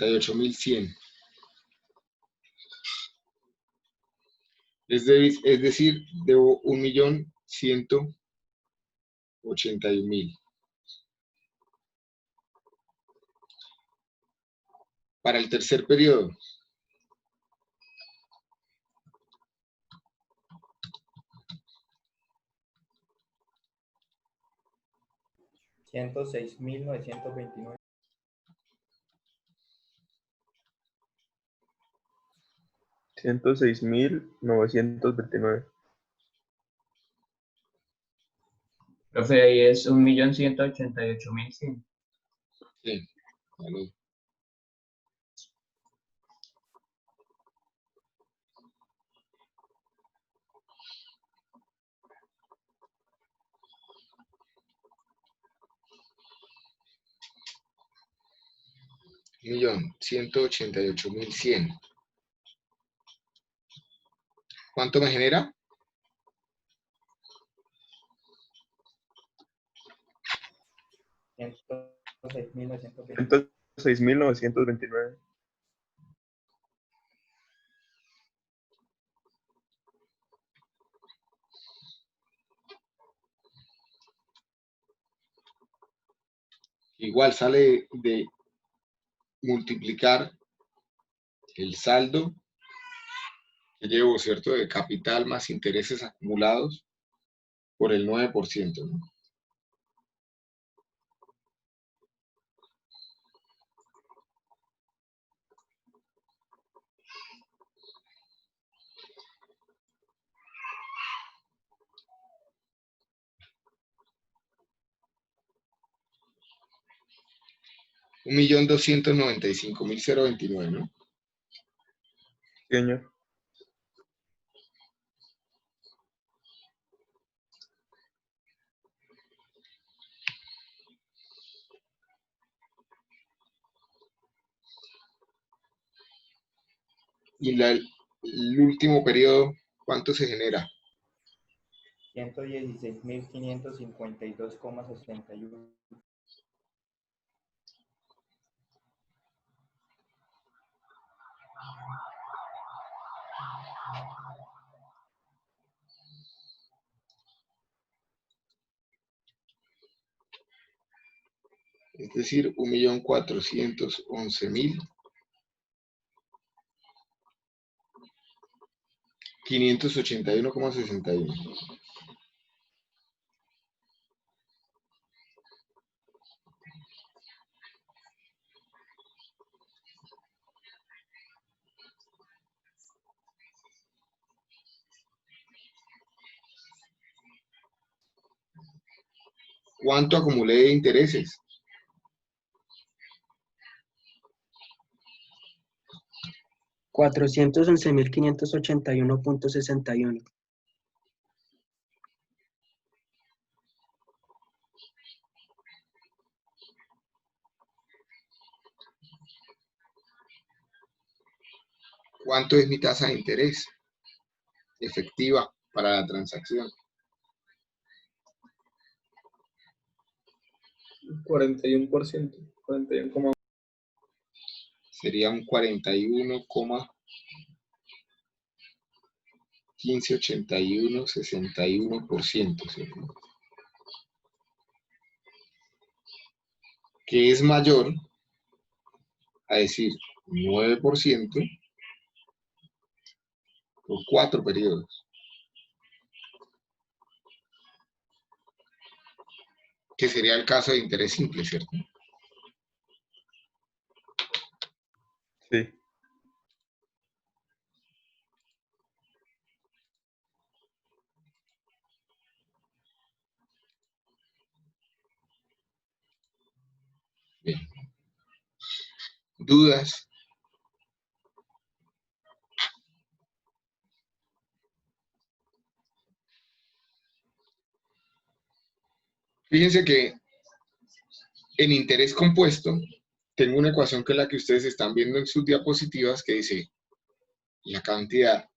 $98.100. Es decir, debo 1.181.000. Para el tercer periodo, $106.929. 106.929. Profe, ahí es 1.188.100. sí, vale. $1.188.100. ¿Cuánto me genera? $106.929. 106.929. Igual sale de multiplicar el saldo que llevo, ¿cierto? De capital más intereses acumulados por el 9%, ¿no? $1.295.029, ¿no? Señor. Y el último periodo, ¿cuánto se genera? 116.552,61. es decir, 1.411.581,61. ¿Cuánto acumulé de intereses? $411.581.61. ¿Cuánto es mi tasa de interés efectiva para la transacción? 41%. 41,1%. Sería un 41,158161%, ¿cierto? Que es mayor a decir 9% por 4 periodos. Que sería el caso de interés simple, ¿cierto? Sí. Bien. ¿Dudas? Fíjense que en interés compuesto tengo una ecuación que es la que ustedes están viendo en sus diapositivas que dice la cantidad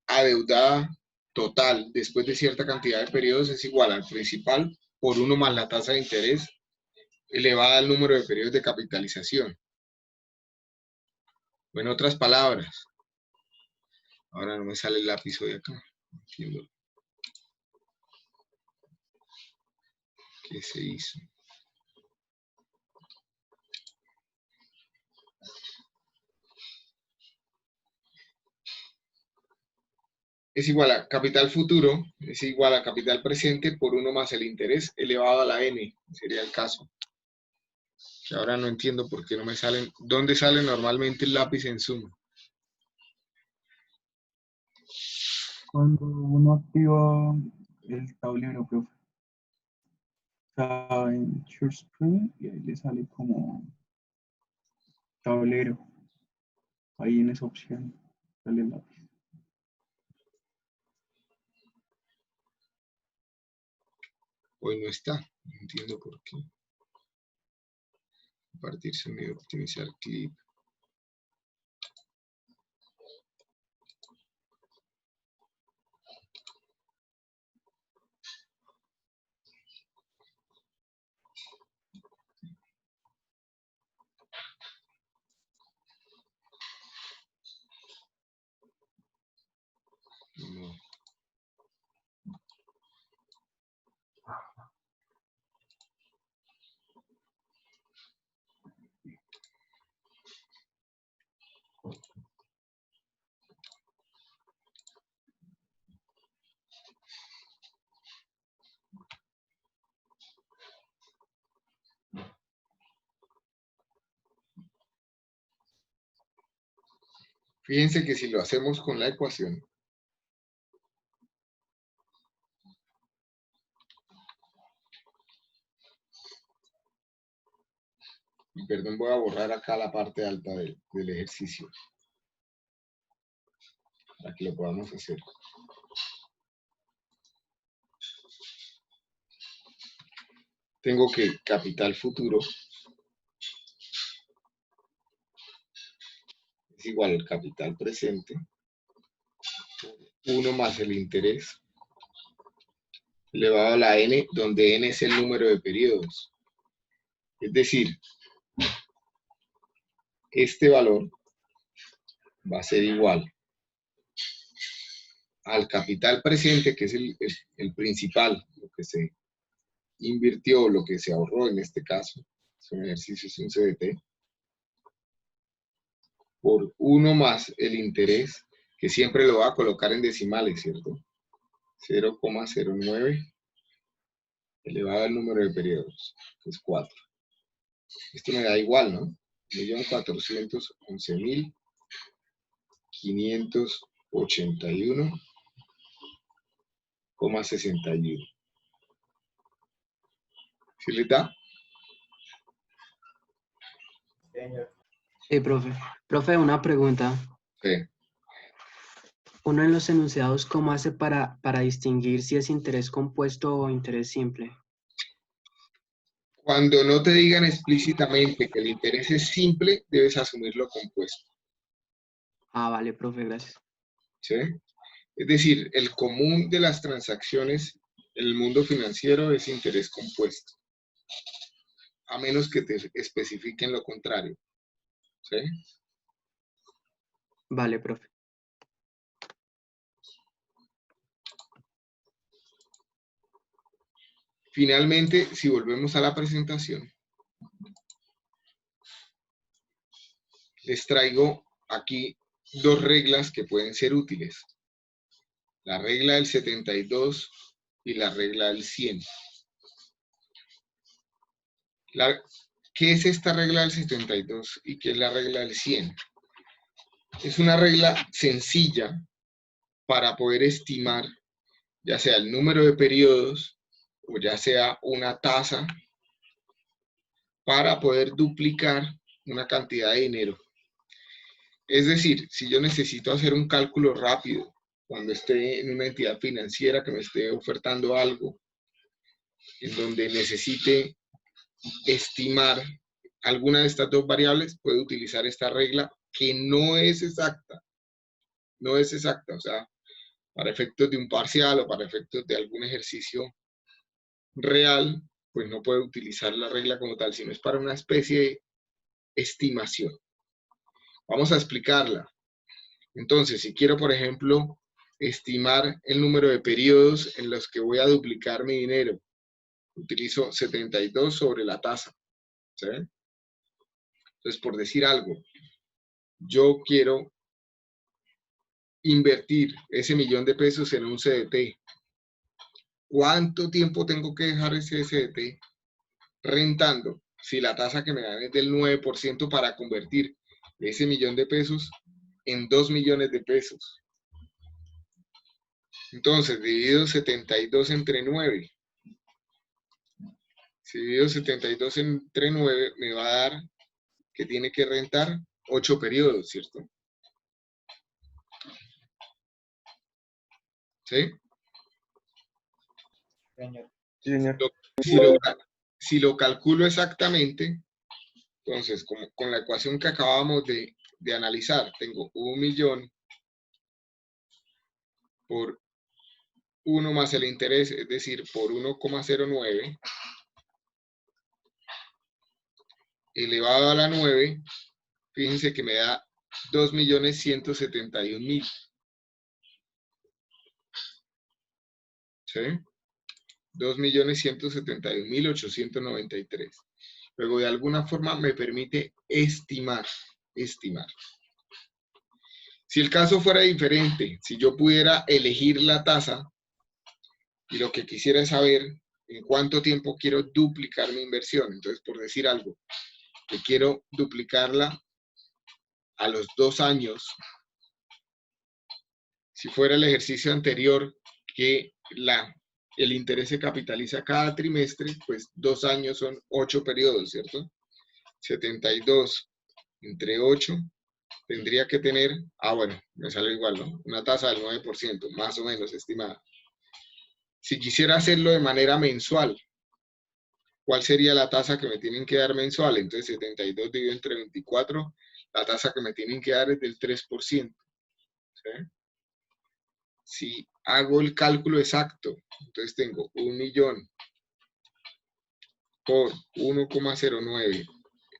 adeudada total después de cierta cantidad de periodos es igual al principal por 1 más la tasa de interés elevada al número de periodos de capitalización. O en otras palabras, ahora no me sale el lápiz hoy acá. Entiendo qué se hizo. Es igual a capital futuro, es igual a capital presente por 1 más el interés elevado a la n, sería el caso. Que ahora no entiendo por qué no me salen. ¿Dónde sale normalmente el lápiz en Zoom? Cuando uno activa el tablero, profe. Está en Share Screen y ahí le sale como tablero. Ahí en esa opción sale el lápiz. Hoy no está. No entiendo por qué. Compartir sonido, optimizar clip. No. Fíjense que si lo hacemos con la ecuación, y perdón, voy a borrar acá la parte alta del ejercicio para que lo podamos hacer. Tengo que capital futuro es igual al capital presente, 1 más el interés elevado a la n, donde n es el número de periodos. Es decir, este valor va a ser igual al capital presente, que es el principal, lo que se invirtió, lo que se ahorró en este caso, es un ejercicio, es un CDT, por 1 más el interés, que siempre lo va a colocar en decimales, ¿cierto? 0,09 elevado al número de periodos, que es 4. Esto me da igual, ¿no? 1.411.581,61. ¿Sí le da? Señor. Sí, profe. Profe, una pregunta. Sí. Uno en los enunciados, ¿cómo hace para distinguir si es interés compuesto o interés simple? Cuando no te digan explícitamente que el interés es simple, debes asumirlo compuesto. Ah, vale, profe, gracias. ¿Sí? Es decir, el común de las transacciones en el mundo financiero es interés compuesto, a menos que te especifiquen lo contrario. ¿Sí? Vale, profe. Finalmente, si volvemos a la presentación, les traigo aquí 2 reglas que pueden ser útiles. La regla del 72 y la regla del 100. ¿Qué es esta regla del 72 y qué es la regla del 100? Es una regla sencilla para poder estimar ya sea el número de periodos o ya sea una tasa para poder duplicar una cantidad de dinero. Es decir, si yo necesito hacer un cálculo rápido cuando esté en una entidad financiera que me esté ofertando algo, en donde necesite estimar alguna de estas 2 variables, puedo utilizar esta regla que no es exacta. No es exacta, o sea, para efectos de un parcial o para efectos de algún ejercicio real, pues no puedo utilizar la regla como tal, sino es para una especie de estimación. Vamos a explicarla. Entonces, si quiero, por ejemplo, estimar el número de periodos en los que voy a duplicar mi dinero, utilizo 72 sobre la tasa. ¿Sí? Entonces, por decir algo, yo quiero invertir ese $1.000.000 en un CDT. ¿Cuánto tiempo tengo que dejar ese CDT rentando? Si la tasa que me dan es del 9% para convertir ese $1.000.000 en 2 millones de pesos. Entonces, divido 72 entre 9. Si divido 72 entre 9, me va a dar que tiene que rentar 8 periodos, ¿cierto? ¿Sí? Señor. Sí, señor. Si lo calculo exactamente, entonces, como con la ecuación que acabamos de analizar, tengo 1.000.000 por 1 más el interés, es decir, por 1,09 elevado a la 9, fíjense que me da 2.171.000. ¿Sí? 2.171.893. Luego, de alguna forma, me permite estimar. Si el caso fuera diferente, si yo pudiera elegir la tasa y lo que quisiera es saber en cuánto tiempo quiero duplicar mi inversión, entonces, por decir algo, que quiero duplicarla a los 2 años, si fuera el ejercicio anterior que el interés se capitaliza cada trimestre, pues 2 años son 8 periodos, ¿cierto? 72 entre 8 tendría que tener, bueno, me sale igual, ¿no? Una tasa del 9%, más o menos estimada. Si quisiera hacerlo de manera mensual, ¿cuál sería la tasa que me tienen que dar mensual? Entonces 72 dividido entre 24, la tasa que me tienen que dar es del 3%. ¿Sí? Si hago el cálculo exacto, entonces tengo 1.000.000 por 1,09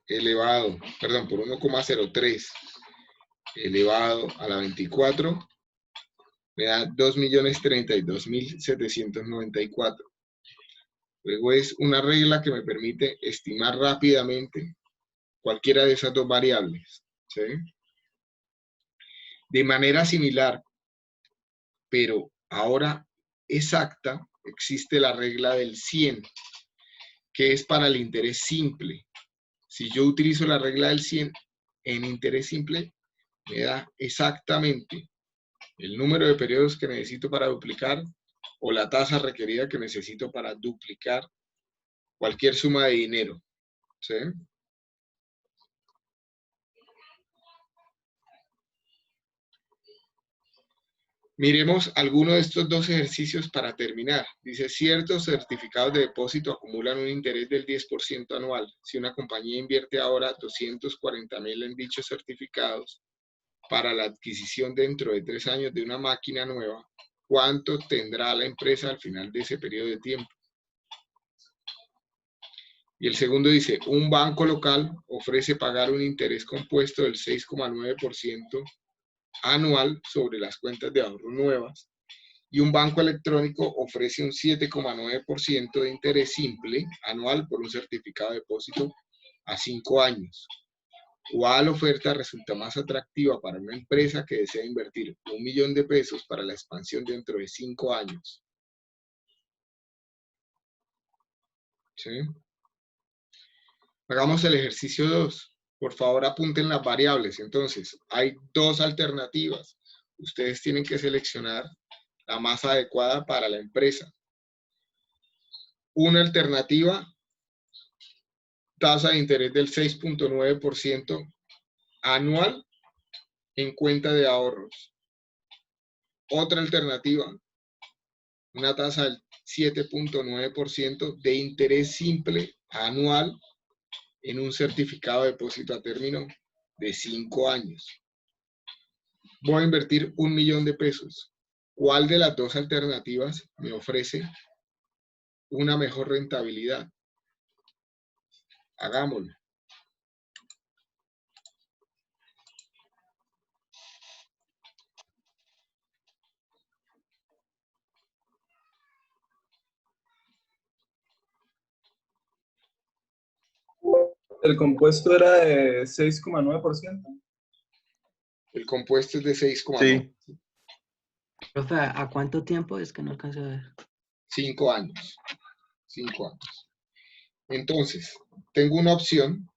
elevado, perdón, por 1,03 elevado a la 24, me da 2.032.794. Luego es una regla que me permite estimar rápidamente cualquiera de esas dos variables, ¿sí? De manera similar, pero ahora exacta, existe la regla del 100, que es para el interés simple. Si yo utilizo la regla del 100 en interés simple, me da exactamente el número de periodos que necesito para duplicar o la tasa requerida que necesito para duplicar cualquier suma de dinero, ¿sí? Miremos alguno de estos dos ejercicios para terminar. Dice, ciertos certificados de depósito acumulan un interés del 10% anual. Si una compañía invierte ahora 240.000 en dichos certificados para la adquisición dentro de 3 años de una máquina nueva, ¿cuánto tendrá la empresa al final de ese periodo de tiempo? Y el segundo dice, un banco local ofrece pagar un interés compuesto del 6,9% anual sobre las cuentas de ahorro nuevas, y un banco electrónico ofrece un 7,9% de interés simple anual por un certificado de depósito a 5 años. ¿Cuál oferta resulta más atractiva para una empresa que desea invertir 1 millón de pesos para la expansión dentro de 5 años? ¿Sí? Hagamos el ejercicio 2. Por favor, apunten las variables. Entonces, hay dos alternativas. Ustedes tienen que seleccionar la más adecuada para la empresa. Una alternativa, tasa de interés del 6,9% anual en cuenta de ahorros. Otra alternativa, una tasa del 7,9% de interés simple anual en un certificado de depósito a término de 5 años. Voy a invertir 1 millón de pesos. ¿Cuál de las dos alternativas me ofrece una mejor rentabilidad? Hagámoslo. El compuesto era de 6,9%. El compuesto es de 6,9. Sí, Profe, ¿a cuánto tiempo? Es que no alcanzo a ver. 5 años. 5 años. Entonces, tengo una opción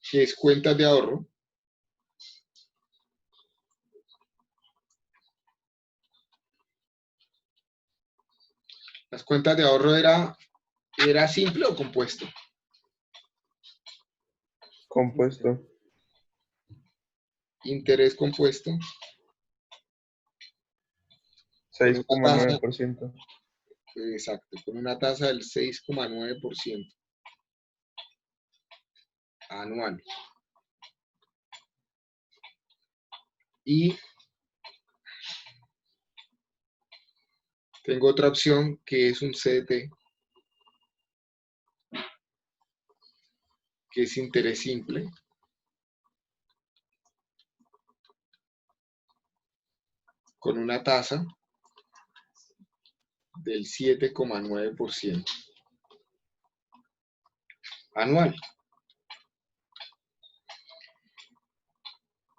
que es cuentas de ahorro. Las cuentas de ahorro era simple o compuesto. compuesto. Interés compuesto. Con una tasa, 6,9%. exacto, con una tasa del 6,9% anual. Y tengo otra opción que es un CDT, que es interés simple. Con una tasa del 7,9% anual.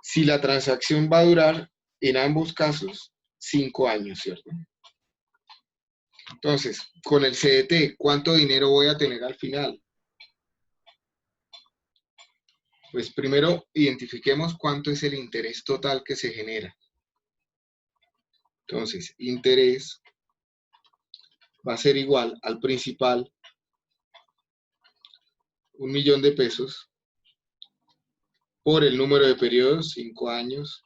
Si la transacción va a durar, en ambos casos, 5 años, ¿cierto? Entonces, con el CDT, ¿cuánto dinero voy a tener al final? Pues primero identifiquemos cuánto es el interés total que se genera. Entonces, interés va a ser igual al principal, 1 millón de pesos, por el número de periodos, 5 años,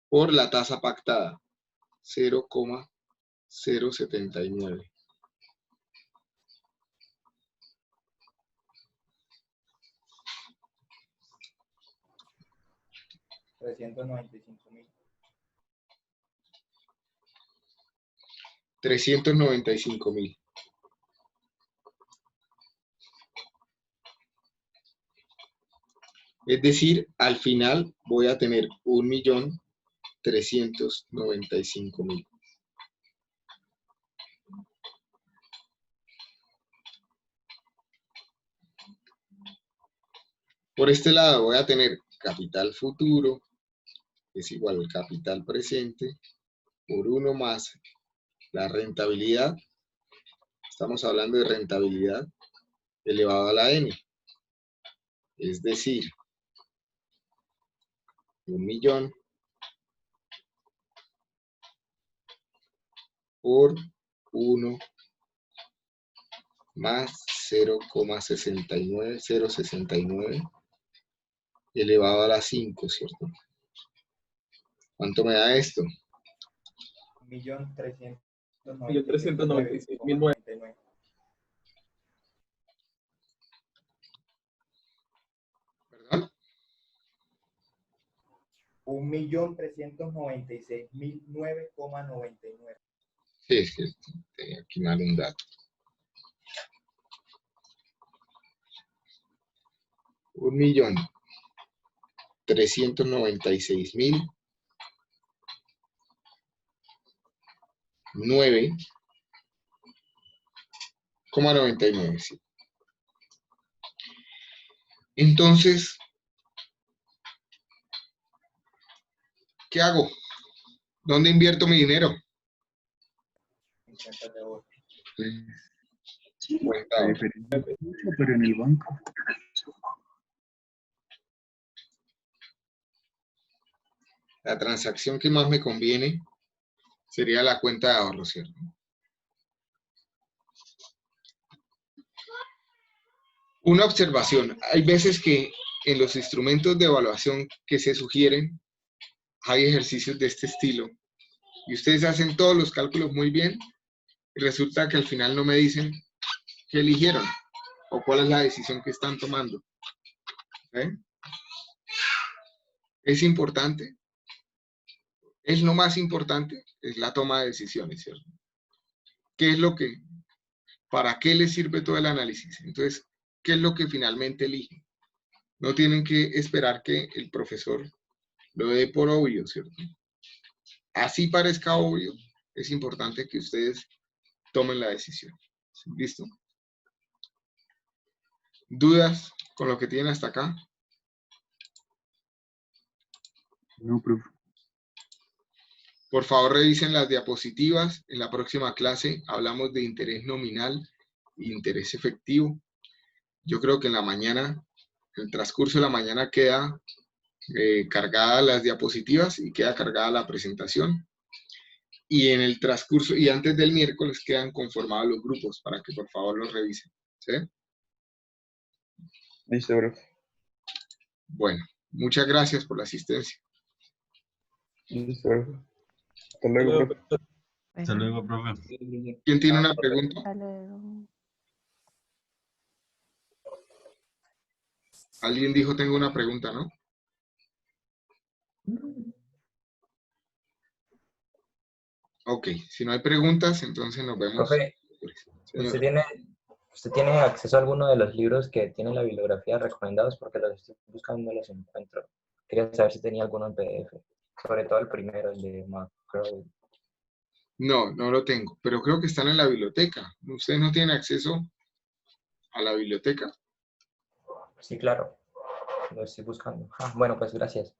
por la tasa pactada, 0,079. $395,000. 395,000. Es decir, al final voy a tener 1.395.000. Por este lado voy a tener capital futuro es igual al capital presente por 1 más la rentabilidad. Estamos hablando de rentabilidad elevado a la n. Es decir, 1.000.000 por 1 más 0,069 elevado a la 5, ¿cierto? ¿Cuánto me da esto? 1.396.009. ¿Perdón? 1.396.009,99. Sí, es cierto. Tenía aquí mal un dato. 1.396.009,99, sí. Entonces, ¿qué hago? ¿Dónde invierto mi dinero? En cuentas de ahorro. Cuenta La ahorro. diferencia es mucho, pero en el banco. La transacción que más me conviene sería la cuenta de ahorro, ¿cierto? Una observación. Hay veces que en los instrumentos de evaluación que se sugieren, hay ejercicios de este estilo. Y ustedes hacen todos los cálculos muy bien y resulta que al final no me dicen qué eligieron o cuál es la decisión que están tomando. ¿Eh? Es importante. Es lo más importante, es la toma de decisiones, ¿cierto? ¿Qué es lo que, para qué les sirve todo el análisis? Entonces, ¿qué es lo que finalmente eligen? No tienen que esperar que el profesor lo dé por obvio, ¿cierto? Así parezca obvio, es importante que ustedes tomen la decisión. ¿Listo? ¿Dudas con lo que tienen hasta acá? No, profe. Por favor, revisen las diapositivas. En la próxima clase hablamos de interés nominal e interés efectivo. Yo creo que en la mañana, en el transcurso de la mañana queda cargada las diapositivas y queda cargada la presentación. Y en el transcurso, y antes del miércoles quedan conformados los grupos para que por favor los revisen. ¿Sí? Listo, profe. Bueno, muchas gracias por la asistencia. Listo, profe. Hasta luego, profe. Hasta luego, profe. ¿Quién tiene una pregunta? Hasta luego. Alguien dijo tengo una pregunta, ¿no? Ok, si no hay preguntas, entonces nos vemos. Profe, Señor. ¿usted tiene acceso a alguno de los libros que tienen la bibliografía recomendados? Porque los estoy buscando y no los encuentro. Quería saber si tenía alguno en PDF. Sobre todo el primero, el de McCrory. No, no lo tengo, pero creo que están en la biblioteca. ¿Ustedes no tienen acceso a la biblioteca? Sí, claro. Lo estoy buscando. Ah, bueno, pues gracias.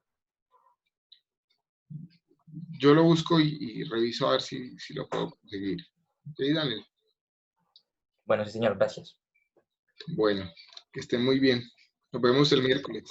Yo lo busco y reviso a ver si lo puedo conseguir. Ok, Daniel. Bueno, sí, señor, gracias. Bueno, que estén muy bien. Nos vemos el miércoles.